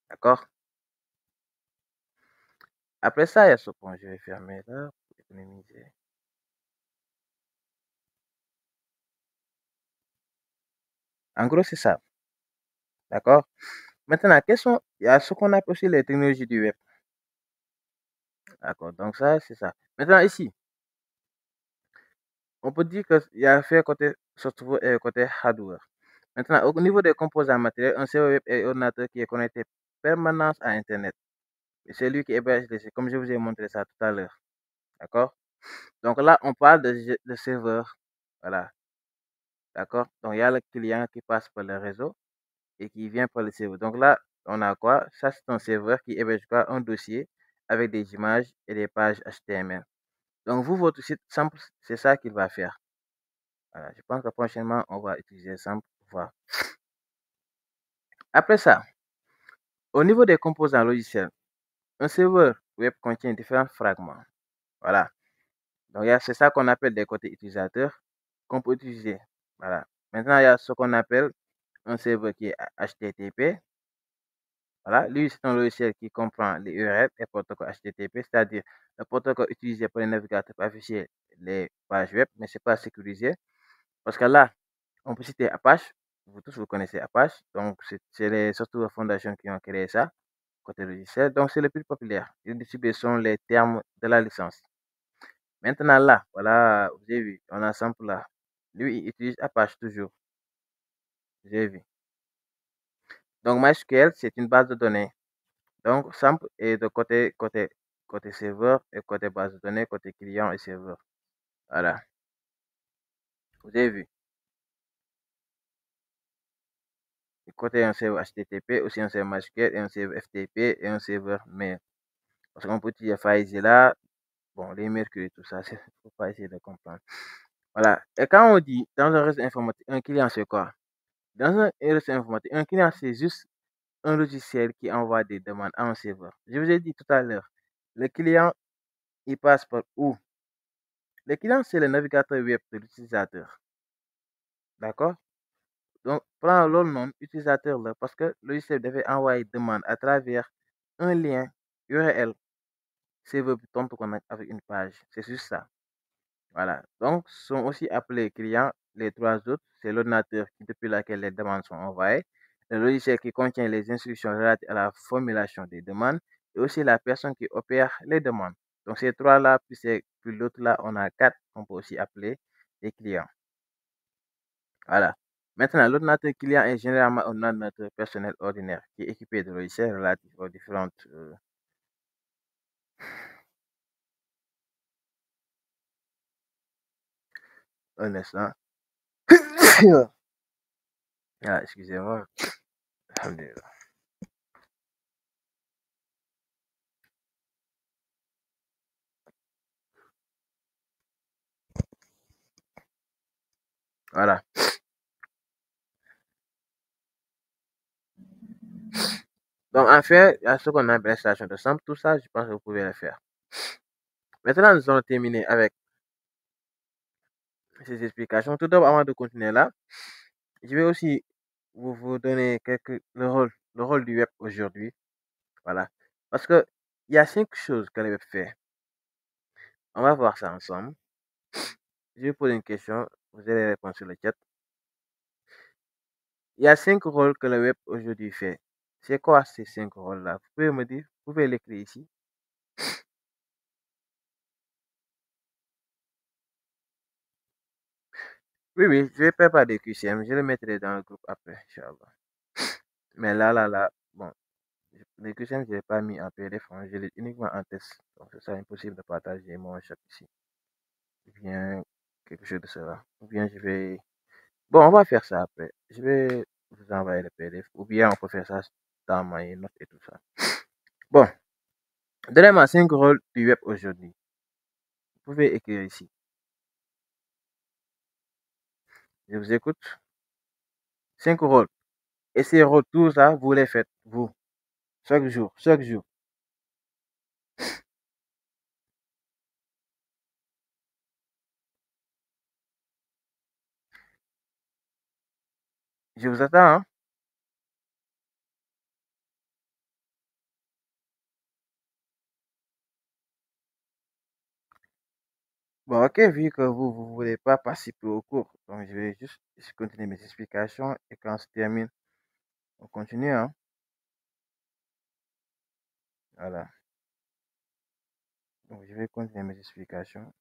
D'accord? Après ça, il y a ce point. Je vais fermer là pour économiser. En gros, c'est ça. D'accord? Maintenant, il y a ce qu'on appelle aussi les technologies du web. D'accord? Donc ça, c'est ça. Maintenant, ici, on peut dire qu'il y a fait côté software et côté hardware. Maintenant, au niveau des composants matériels, un serveur web est un ordinateur qui est connecté permanence à Internet. Et c'est lui qui héberge les sites, comme je vous ai montré ça tout à l'heure. D'accord? Donc là, on parle de serveur. Voilà. D'accord? Donc il y a le client qui passe par le réseau et qui vient par le serveur. Donc là, on a quoi? Ça, c'est un serveur qui héberge quoi? Un dossier avec des images et des pages HTML. Donc vous, votre site simple, c'est ça qu'il va faire. Voilà. Je pense que prochainement, on va utiliser simple pour voir. Après ça, au niveau des composants logiciels, un serveur web contient différents fragments. Voilà. Donc, c'est ça qu'on appelle des côtés utilisateurs qu'on peut utiliser. Voilà. Maintenant, il y a ce qu'on appelle un serveur qui est HTTP. Voilà. Lui, c'est un logiciel qui comprend les URL et protocoles HTTP, c'est-à-dire le protocole utilisé pour les navigateurs pour afficher les pages web, mais ce n'est pas sécurisé. Parce que là, on peut citer Apache. Vous tous, vous connaissez Apache. Donc, c'est les Software Foundation qui ont créé ça, côté logiciel. Donc, c'est le plus populaire. Ils distribuent selon les termes de la licence. Maintenant, là, voilà, vous avez vu, on a Sample là. Lui, il utilise Apache toujours. Vous avez vu. Donc, MySQL, c'est une base de données. Donc, Sample est de côté serveur et côté base de données, côté client et serveur. Voilà. Vous avez vu. Côté un serveur HTTP, aussi un serveur MySQL et un serveur FTP et un serveur mail. Parce qu'on peut utiliser FileZilla, bon, les Mercury, tout ça, il ne faut pas essayer de comprendre. Voilà. Et quand on dit dans un réseau informatique, un client, c'est quoi? Dans un réseau informatique, un client, c'est juste un logiciel qui envoie des demandes à un serveur. Je vous ai dit tout à l'heure, le client, il passe par où? Le client, c'est le navigateur web de l'utilisateur. D'accord? Donc, prends le nom utilisateur là, parce que le logiciel devait envoyer des demandes à travers un lien URL. Serveur tombe connecte avec une page. C'est juste ça. Voilà. Donc, sont aussi appelés clients les trois autres, c'est l'ordinateur depuis lequel les demandes sont envoyées, le logiciel qui contient les instructions relatives à la formulation des demandes et aussi la personne qui opère les demandes. Donc ces trois-là, puis l'autre là, on a quatre qu'on peut aussi appeler les clients. Voilà. Maintenant, l'ordinateur client est généralement un ordinateur personnel ordinaire qui est équipé de logiciels relatifs aux différentes un instant. Ah, excusez-moi. Alhamdulillah. Voilà. Donc, en fait, il y a ce qu'on appelle l'installation de sample. Tout ça, je pense que vous pouvez le faire. Maintenant, nous allons terminer avec ces explications. Tout d'abord, avant de continuer là, je vais aussi vous donner le rôle du web aujourd'hui. Voilà. Parce que il y a 5 choses que le web fait. On va voir ça ensemble. Je vais poser une question. Vous allez répondre sur le chat. Il y a 5 rôles que le web aujourd'hui fait. C'est quoi ces 5 rôles-là? Vous pouvez me dire? Vous pouvez l'écrire ici. Oui, oui, je vais préparer des QCM. Je le mettrai dans le groupe après, Inch'Allah. Mais là, bon, les QCM, je ne l'ai pas mis en PDF, hein, je l'ai uniquement en test. Donc, ce sera impossible de partager mon chat ici. Ou bien quelque chose de cela. Ou bien je vais. Bon, on va faire ça après. Je vais vous envoyer le PDF. Ou bien on peut faire ça dans mes notes et tout ça. Bon, donnez-moi 5 rôles du web aujourd'hui. Vous pouvez écrire ici. Je vous écoute. 5 rôles. Et ces rôles, tout ça, vous les faites, vous. Chaque jour, chaque jour. Je vous attends, hein. Bon, ok, vu que vous ne voulez pas participer au cours, donc je vais juste continuer mes explications et quand se termine, on continue, hein. Voilà. Donc, je vais continuer mes explications.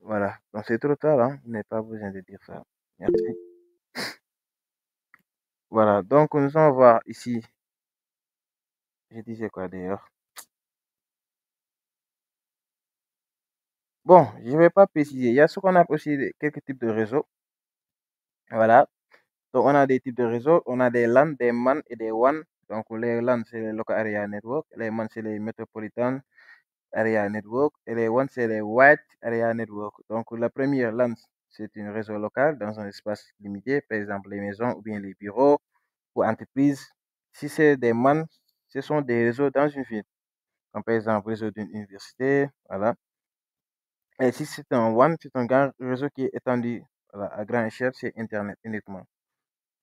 Voilà. Donc, c'est trop tard, hein. Vous n'avez pas besoin de dire ça. Merci. Voilà. Donc, nous allons voir ici. Je disais quoi d'ailleurs? Bon, je ne vais pas préciser. Il y a ce qu'on a aussi quelques types de réseaux. Voilà. Donc, on a des types de réseaux. On a des LAN, des MAN et des WAN. Donc, les LAN, c'est les Local Area Network. Les MAN, c'est les Metropolitan Area Network. Et les WAN, c'est les Wide Area Network. Donc, la première LAN, c'est un réseau local dans un espace limité, par exemple les maisons ou bien les bureaux ou entreprises. Si c'est des MAN, ce sont des réseaux dans une ville, comme par exemple le réseau d'une université. Voilà. Et si c'est un WAN, c'est un grand réseau qui est étendu voilà, à grande échelle, c'est Internet uniquement.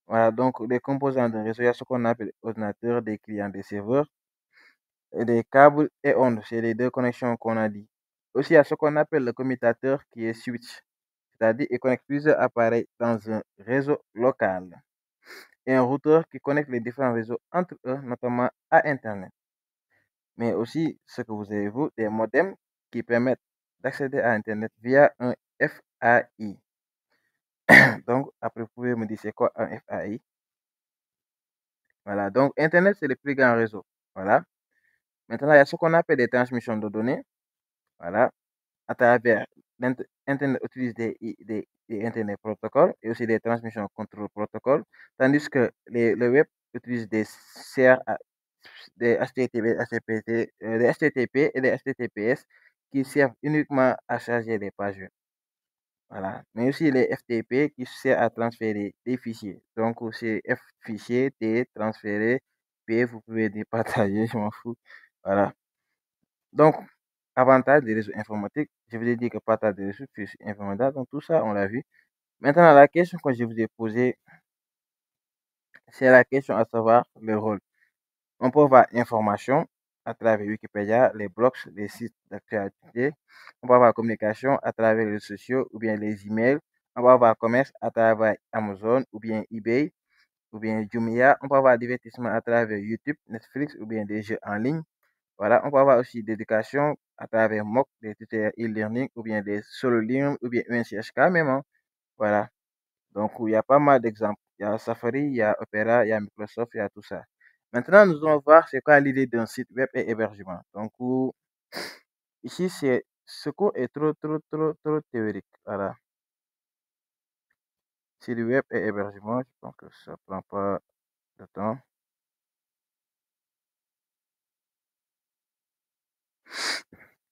Voilà, donc les composants d'un réseau, il y a ce qu'on appelle ordinateur, des clients, des serveurs, et des câbles et ondes. C'est les deux connexions qu'on a dit. Aussi, il y a ce qu'on appelle le commutateur qui est switch, c'est-à-dire il connecte plusieurs appareils dans un réseau local. Et un routeur qui connecte les différents réseaux entre eux, notamment à Internet. Mais aussi, ce que vous avez vu, des modems qui permettent d'accéder à Internet via un FAI. Donc, après, vous pouvez me dire c'est quoi un FAI? Voilà, donc Internet, c'est le plus grand réseau. Voilà. Maintenant, il y a ce qu'on appelle des transmissions de données. Voilà. À travers Internet utilise des Internet protocoles et aussi des transmissions contrôle protocole, tandis que le web utilise des CRA, des HTTP, des HTTP et des HTTPS qui servent uniquement à charger les pages web. Voilà. Mais aussi les FTP qui servent à transférer des fichiers. Donc, c'est F fichier, T transférer, P, vous pouvez départager, je m'en fous. Voilà. Donc, avantage des réseaux informatiques, je vous ai dit que partage des réseaux informatiques, donc tout ça, on l'a vu. Maintenant, la question que je vous ai posée, c'est la question à savoir le rôle. On peut voir information, à travers Wikipédia, les blogs, les sites d'actualité. On peut avoir communication à travers les réseaux sociaux ou bien les emails. On peut avoir commerce à travers Amazon ou bien eBay ou bien Jumia. On peut avoir divertissement à travers YouTube, Netflix ou bien des jeux en ligne. Voilà, on peut avoir aussi d'éducation à travers MOOC, des tutoriels e-learning ou bien des solo learning ou bien UNCHK même, hein. Voilà. Donc, il y a pas mal d'exemples. Il y a Safari, il y a Opera, il y a Microsoft, il y a tout ça. Maintenant, nous allons voir c'est quoi l'idée d'un site web et hébergement. Donc, ici, ce cours est trop théorique. Voilà. Site web et hébergement, je pense que ça prend pas de temps.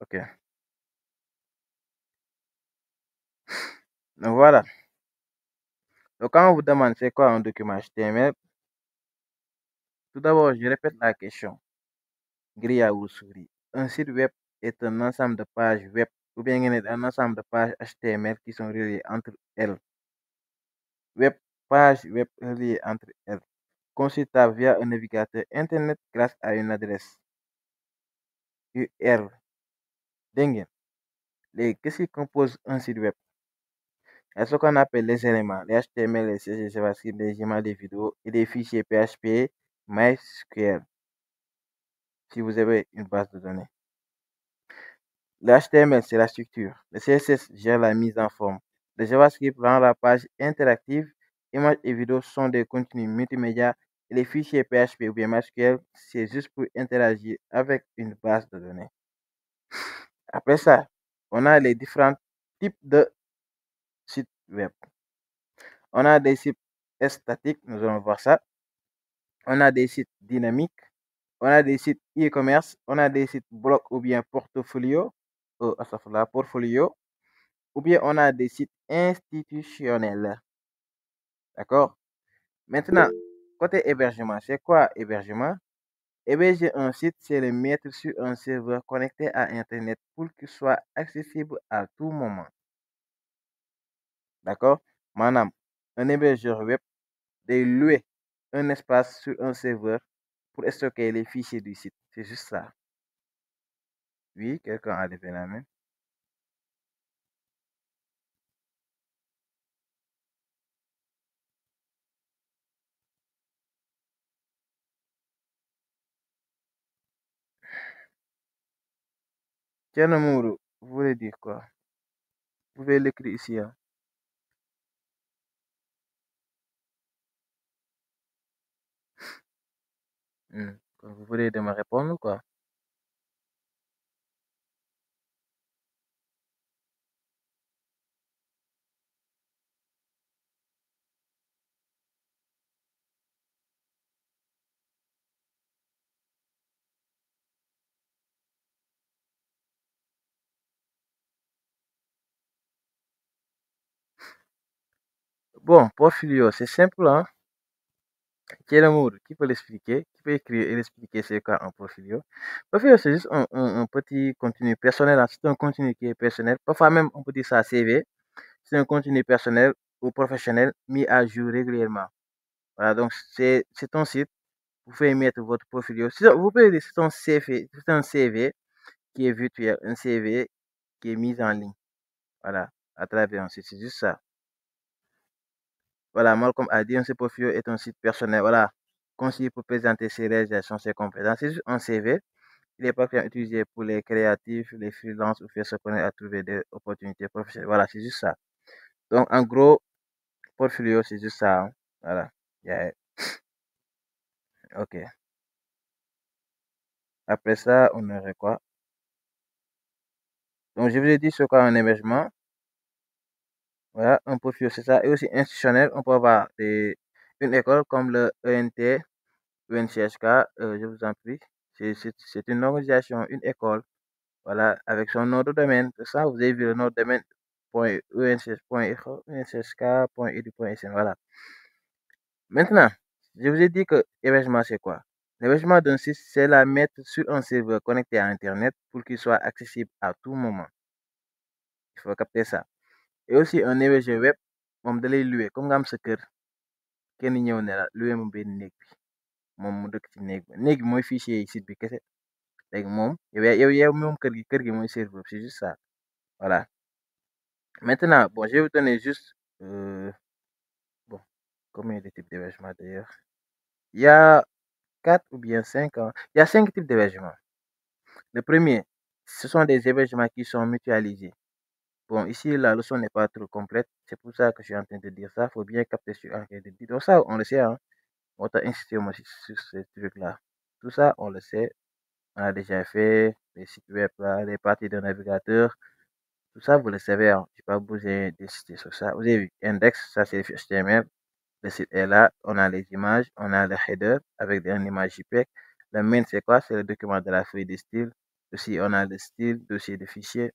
Ok. Donc, voilà. Donc, quand on vous demande c'est quoi un document HTML, tout d'abord, je répète la question. Grille à ou souris. Un site web est un ensemble de pages web ou bien un ensemble de pages HTML qui sont reliées entre elles. Web, page web reliées entre elles, consultable via un navigateur Internet grâce à une adresse URL. Dégg ngeen léegi qu'est-ce qui compose un site web? Il y a ce qu'on appelle les éléments, les HTML, les CSS, JavaScript, les images, des vidéos et des fichiers PHP, MySQL, si vous avez une base de données. Le HTML, c'est la structure. Le CSS gère la mise en forme. Le JavaScript rend la page interactive. Images et vidéos sont des contenus multimédia. Et les fichiers PHP ou bien MySQL, c'est juste pour interagir avec une base de données. Après ça, on a les différents types de sites web. On a des sites statiques, nous allons voir ça. On a des sites dynamiques. On a des sites e-commerce. On a des sites blog ou bien portfolio. Portfolio. Ou bien on a des sites institutionnels. D'accord? Maintenant, côté hébergement, c'est quoi hébergement? Héberger un site, c'est le mettre sur un serveur connecté à Internet pour qu'il soit accessible à tout moment. D'accord? Madame, un hébergeur web de louer un espace sur un serveur pour stocker les fichiers du site. C'est juste ça. Oui, quelqu'un a levé la main. Tiens, Mourou, vous voulez dire quoi? Vous pouvez l'écrire ici, hein. Vous voulez de me répondre ou quoi? Bon, Portfolio, c'est simple, hein? Quel amour, qui peut l'expliquer? Qui peut écrire et l'expliquer c'est quoi un Portfolio? Portfolio, c'est juste un petit contenu personnel, hein. C'est un contenu qui est personnel. Parfois même, on peut dire ça CV. C'est un contenu personnel ou professionnel mis à jour régulièrement. Voilà, donc c'est un site. Vous pouvez mettre votre Portfolio. Vous pouvez dire c'est un CV qui est virtuel, un CV qui est mis en ligne. Voilà, à travers un site. C'est juste ça. Voilà, Malcolm a dit, un Portfolio est un site personnel, voilà, conseillé pour présenter ses réalisations, ses compétences. C'est juste un CV. Il est particulièrement utilisé pour les créatifs, les freelances ou faire se connaître à trouver des opportunités professionnelles. Voilà, c'est juste ça. Donc, en gros, Portfolio, c'est juste ça, hein. Voilà. Yeah. OK. Après ça, on aurait quoi? Donc, je vous ai dit ce qu'est un hébergement. Voilà, un Portfolio, c'est ça. Et aussi institutionnel, on peut avoir une école comme le ENT, UNCHK, je vous en prie. C'est une organisation, une école, voilà, avec son nom de domaine. C'est ça, vous avez vu le nom de domaine .unchk.edu.sn, voilà. Maintenant, je vous ai dit que l'hébergement, c'est quoi? L'hébergement d'un site, c'est la mettre sur un serveur connecté à Internet pour qu'il soit accessible à tout moment. Il faut capter ça. Et aussi, un hébergeur web, moom da lay louer comme nga am sa kër kenn ñëw ne la louer mu benn néeg bi moom mu dëkk ci néeg bi néeg bi mooy fichier yi site bi kese léegi moom yow moom kër gi mooy serveur, c'est juste ça. Voilà. Maintenant, bon, je vais vous donner juste, bon, combien de types d'hébergement d'ailleurs? Il y a 4 ou bien 5, hein. Il y a 5 types d'hébergement. Le premier, ce sont des hébergements qui sont mutualisés. Bon, ici, la leçon n'est pas trop complète. C'est pour ça que je suis en train de dire ça. Il faut bien capter sur un de dire. Donc ça, on le sait, hein. On t'a insisté moi sur ce truc-là. Tout ça, on le sait. On a déjà fait les sites web, là, les parties de navigateur. Tout ça, vous le savez, hein. Je n'ai pas besoin d'insister sur ça. Vous avez vu, index, ça c'est le HTML. Le site est là. On a les images. On a le header avec une image JPEG. Le main, c'est quoi? C'est le document de la feuille de style. Aussi, on a le style, dossier de fichiers.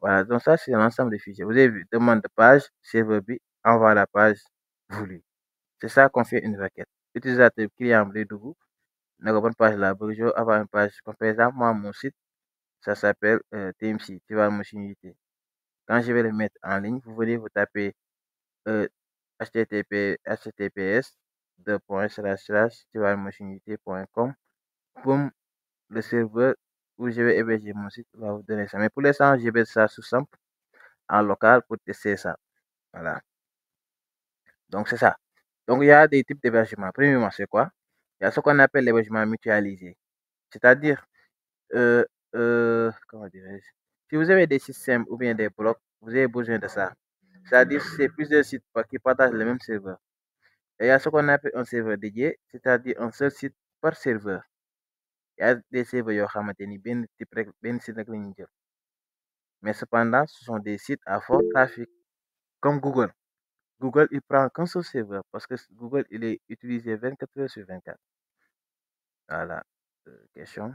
Voilà, donc ça, c'est l'ensemble des fichiers. Vous avez vu, demande de page, serveur B, envoie la page voulue. C'est ça qu'on fait une requête. Utilisateur client blé Dougou, n'a pas une page là, je veux avoir une page, comme par exemple, moi, mon site, ça s'appelle TMC, tu vas machine unité. Quand je vais le mettre en ligne, vous venez vous taper https //tivalemachinunité.com. Boum, le serveur où je vais héberger mon site va vous donner ça. Mais pour l'instant, je vais ça sous simple en local pour tester ça. Voilà. Donc, c'est ça. Donc, il y a des types d'hébergement. Premièrement, c'est quoi? Il y a ce qu'on appelle l'hébergement mutualisé. C'est-à-dire, comment dirais-je? Si vous avez des systèmes ou bien des blocs, vous avez besoin de ça. C'est-à-dire, c'est plusieurs sites qui partagent le même serveur. Et il y a ce qu'on appelle un serveur dédié, c'est-à-dire un seul site par serveur. Il y a des serveurs qui ont bien site rek la ñuy jël. Mais cependant, ce sont des sites à fort trafic, comme Google. Google, il prend qu'un seul serveur parce que Google, il est utilisé 24 heures sur 24. Voilà. Question.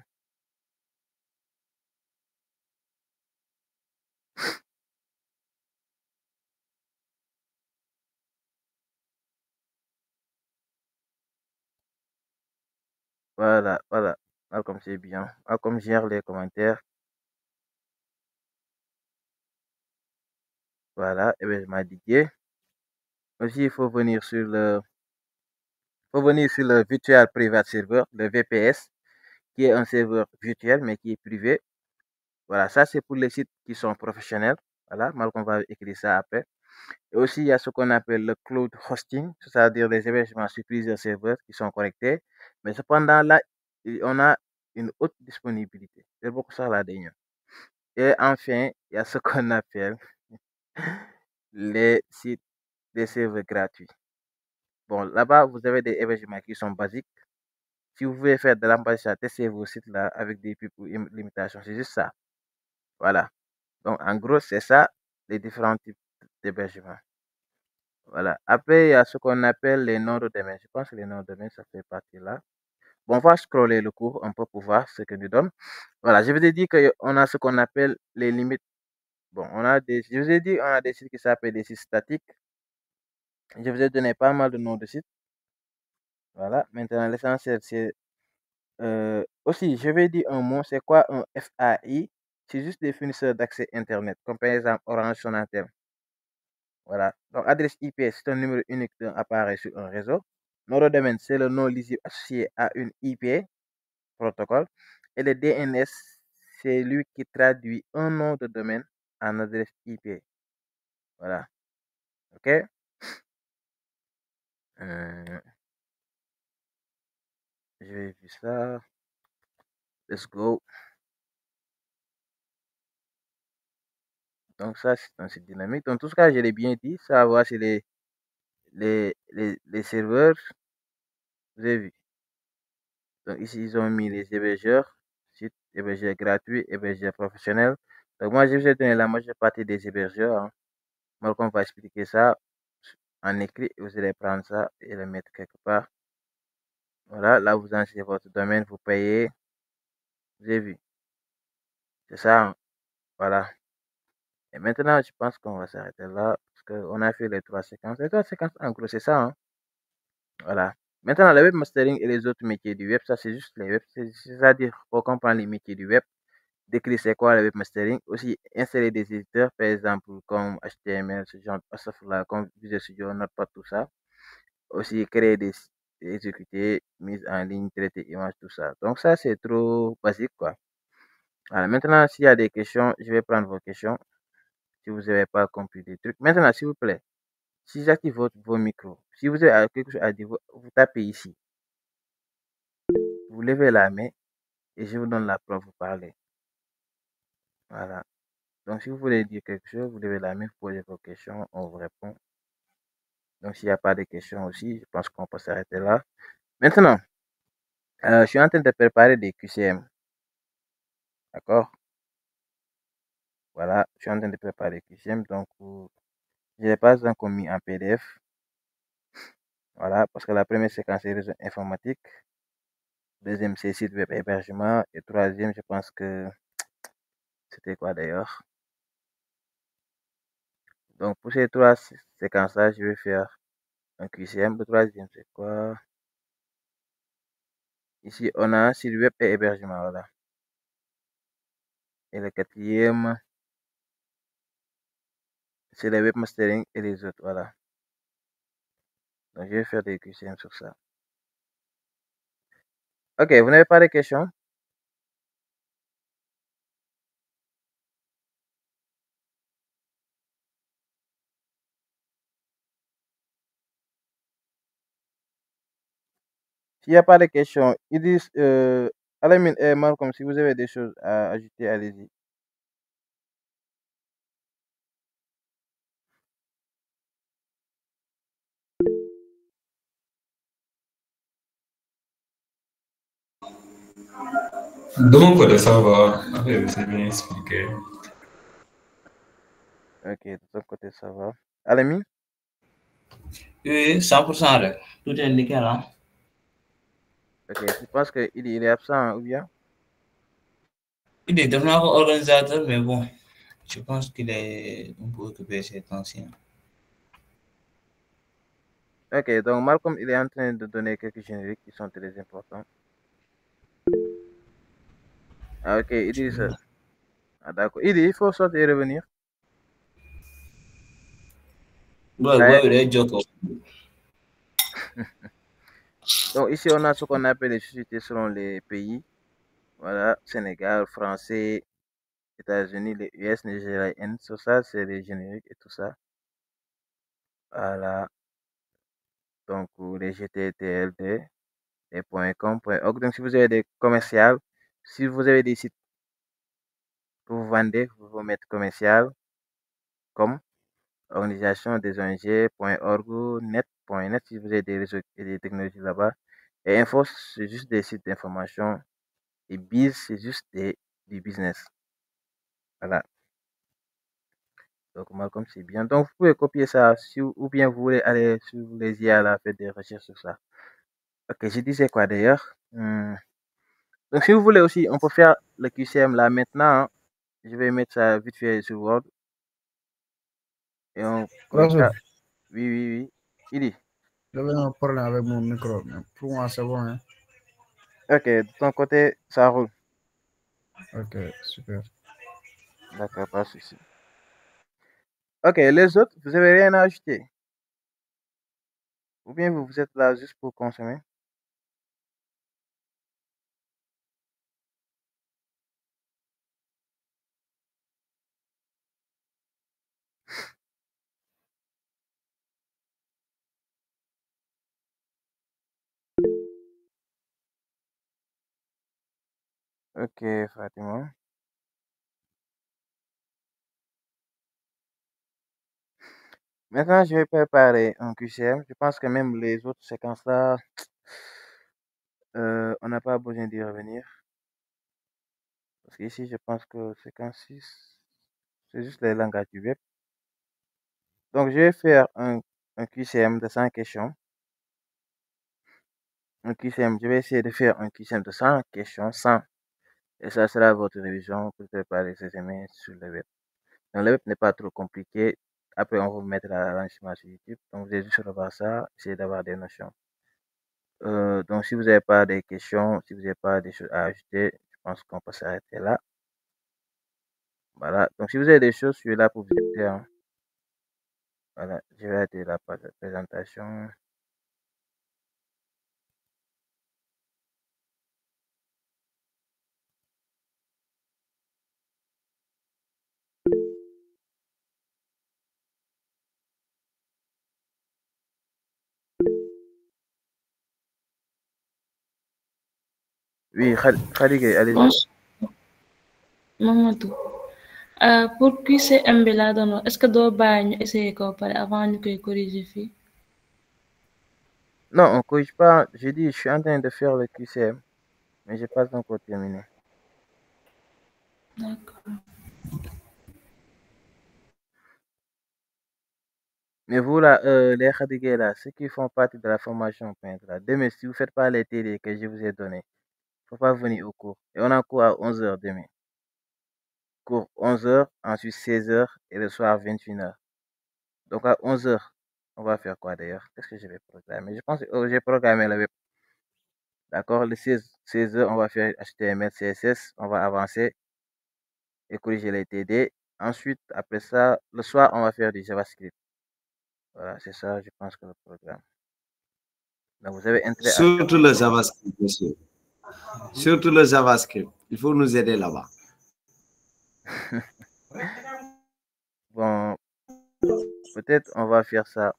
Voilà, voilà. Malcolm, c'est bien. Malcolm gère les commentaires. Voilà. Et bien, je m'ai dit. Aussi, il faut venir sur le Virtual Private Server, le VPS, qui est un serveur virtuel, mais qui est privé. Voilà, ça, c'est pour les sites qui sont professionnels. Voilà, Malcolm va écrire ça après. Et aussi, il y a ce qu'on appelle le cloud hosting, c'est-à-dire les hébergements sur plusieurs serveurs qui sont connectés. Mais cependant, là, on a une haute disponibilité. C'est beaucoup ça la dernière. Et enfin, il y a ce qu'on appelle les sites des serveurs gratuits. Bon, là-bas, vous avez des hébergements qui sont basiques. Si vous voulez faire de l'emballage, testez vos sites là avec des pubs ou limitations. C'est juste ça. Voilà. Donc, en gros, c'est ça, les différents types d'hébergements. Voilà. Après, il y a ce qu'on appelle les noms de domaine. Je pense que les noms de domaine, ça fait partie là. Bon, on va scroller le cours un peu pour voir ce que nous donne. Voilà, je vous ai dit qu'on a ce qu'on appelle les limites. Bon, je vous ai dit, on a des sites qui s'appellent des sites statiques. Je vous ai donné pas mal de noms de sites. Voilà, maintenant, l'essentiel, c'est aussi, je vais dire un mot, c'est quoi un FAI? C'est juste des fournisseurs d'accès Internet, comme par exemple Orange Sonatel. Voilà. Donc, adresse IP, c'est un numéro unique d'un appareil sur un réseau. Nom de domaine, c'est le nom lisible associé à une IP, protocole. Et le DNS, c'est lui qui traduit un nom de domaine en adresse IP. Voilà. OK? Je vais voir ça. Let's go. Donc, ça, c'est un site dynamique. Donc, tout ce cas, je l'ai bien dit. Ça va, c'est les serveurs. Vous avez vu. Donc, ici, ils ont mis les hébergeurs. Site hébergeurs gratuits, hébergeurs professionnels. Donc, moi, je vous ai donné la majeure partie des hébergeurs. Hein. Malcolm va expliquer ça en écrit. Vous allez prendre ça et le mettre quelque part. Voilà, là, vous insérez votre domaine, vous payez. Vous avez vu. C'est ça. Hein. Voilà. Et maintenant, je pense qu'on va s'arrêter là. Parce qu'on a fait les 3 séquences. Les 3 séquences, en gros, c'est ça. Hein. Voilà. Maintenant, le webmastering et les autres métiers du web, ça, c'est juste les web. C'est-à-dire, pour comprendre les métiers du web, décrire c'est quoi le webmastering. Aussi, installer des éditeurs, par exemple, comme HTML, ce genre de là, comme Visual Studio, Notepad, tout ça. Aussi, créer des exécuter, mise en ligne, traiter image, tout ça. Donc ça, c'est trop basique, quoi. Voilà, maintenant, s'il y a des questions, je vais prendre vos questions. Si vous n'avez pas compris des trucs. Maintenant, s'il vous plaît, si j'active vos micros, si vous avez quelque chose à dire, vous tapez ici. Vous levez la main et je vous donne la preuve, vous parlez. Voilà. Donc, si vous voulez dire quelque chose, vous levez la main, vous posez vos questions, on vous répond. Donc, s'il n'y a pas de questions aussi, je pense qu'on peut s'arrêter là. Maintenant, je suis en train de préparer des QCM. D'accord? Voilà, je suis en train de préparer des QCM. Donc, je ne l'ai pas encore mis en PDF. Voilà, parce que la première séquence est réseau informatique. Deuxième, c'est site web hébergement. Et troisième, je pense que c'était quoi d'ailleurs? Donc, pour ces trois séquences-là, je vais faire un QCM. Le troisième, c'est quoi? Ici, on a site web et hébergement. Voilà. Et le quatrième, c'est le webmastering et les autres. Voilà. Donc, je vais faire des QCM sur ça. Ok, vous n'avez pas de questions? S'il n'y a pas de questions, Idriss, Alamine et Malcolm, si vous avez des choses à ajouter, allez-y. De mon côté, ça va. Affaire, c'est bien expliqué. Ok, de ton côté, ça va. Alamine? Oui, 100% rek. Tout est nickel, hein. Ok, je pense qu'il est absent, hein, ou bien? Il est devenu organisateur, mais bon, je pense qu'il est un peu occupé ces temps-ci. Ok, donc Malcolm, il est en train de donner quelques génériques qui sont très importants. Ah, ok, Idriss. Ah, d'accord. Il faut sortir et revenir. Ouais, Ça y est. ouais, il est Joko. Donc ici, on a ce qu'on appelle les sociétés selon les pays. Voilà, Sénégal, français, États-Unis, les US, Nigeria, N. Sur ça, c'est les génériques et tout ça. Voilà. Donc, les GTTLD, les .com, .org. Donc, si vous avez des commerciales, si vous avez des sites que vous vendez, vous pouvez mettre commercial comme organisation des ONG.org, net.net, si vous avez des réseaux et des technologies là-bas. Et info, c'est juste des sites d'information. Et biz, c'est juste du business. Voilà. Donc, Malcolm, c'est bien. Donc, vous pouvez copier ça ou bien vous voulez aller sur les IA là, faire des recherches sur ça. Ok, je disais quoi d'ailleurs? Donc, si vous voulez aussi, on peut faire le QCM là maintenant. Je vais mettre ça vite fait sur Word. Et comme Bonjour. ça, oui, oui, oui. Il dit. J'avais un problème avec mon micro, mais pour moi, c'est bon. Hein? Ok, de ton côté, ça roule. Ok, super. D'accord, pas de souci. Ok, les autres, vous avez rien à ajouter? Ou bien vous êtes là juste pour consommer? Ok, Fatima. Maintenant, je vais préparer un QCM. Je pense que même les autres séquences là, on n'a pas besoin d'y revenir. Parce qu'ici, je pense que séquence 6, c'est juste les langages du web. Donc, je vais faire un QCM de 100 questions. Un QCM, je vais essayer de faire un QCM de 100 questions, 100. Et ça sera votre révision pour préparer ces examens sur le web. Donc, le web n'est pas trop compliqué. Après, on va vous mettre l'enregistrement sur YouTube. Donc, vous allez juste revoir ça, essayer d'avoir des notions. Donc, si vous n'avez pas de questions, si vous n'avez pas des choses à ajouter, je pense qu'on peut s'arrêter là. Voilà. Donc, si vous avez des choses, je suis là pour vous aider, hein. Voilà. Je vais arrêter la présentation. Oui, Khadigé, allez-y. Mamadou. Pour QCM bi laa doon wax est-ce que doo bàyyi ñu essayer ko pare avant ñu koy corriger fii. Non, on corrige pas. J'ai dit, je suis en train de faire le QCM, mais j'ai pas encore terminé. D'accord. Mais vous, là, les Khadigé, là, ceux qui font partie de la formation peintre, là, demain, si vous faites pas les TD que je vous ai donnés, faut pas venir au cours. Et on a cours à 11h demain. Cours 11h, ensuite 16h et le soir 21h. Donc à 11h, on va faire quoi d'ailleurs? Qu'est-ce que je vais programmer? Je pense que j'ai programmé le web. D'accord? Le 16h, on va faire HTML, CSS, on va avancer et corriger les TD. Ensuite, après ça, le soir, on va faire du JavaScript. Voilà, c'est ça, je pense que le programme. Donc vous avez intérêt à... Surtout le JavaScript, monsieur. Surtout le JavaScript. Il faut nous aider là-bas. Bon, peut-être on va faire ça.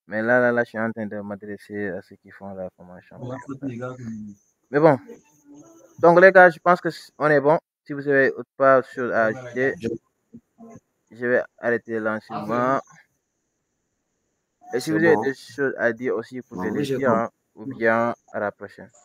Mais là, je suis en train de m'adresser à ceux qui font la formation. Mais bon. Donc les gars, je pense que on est bon. Si vous avez autre part de choses à ajouter, je vais arrêter l'enseignement. Et si vous avez des choses à dire aussi, vous pouvez les dire, hein, ou bien à la prochaine.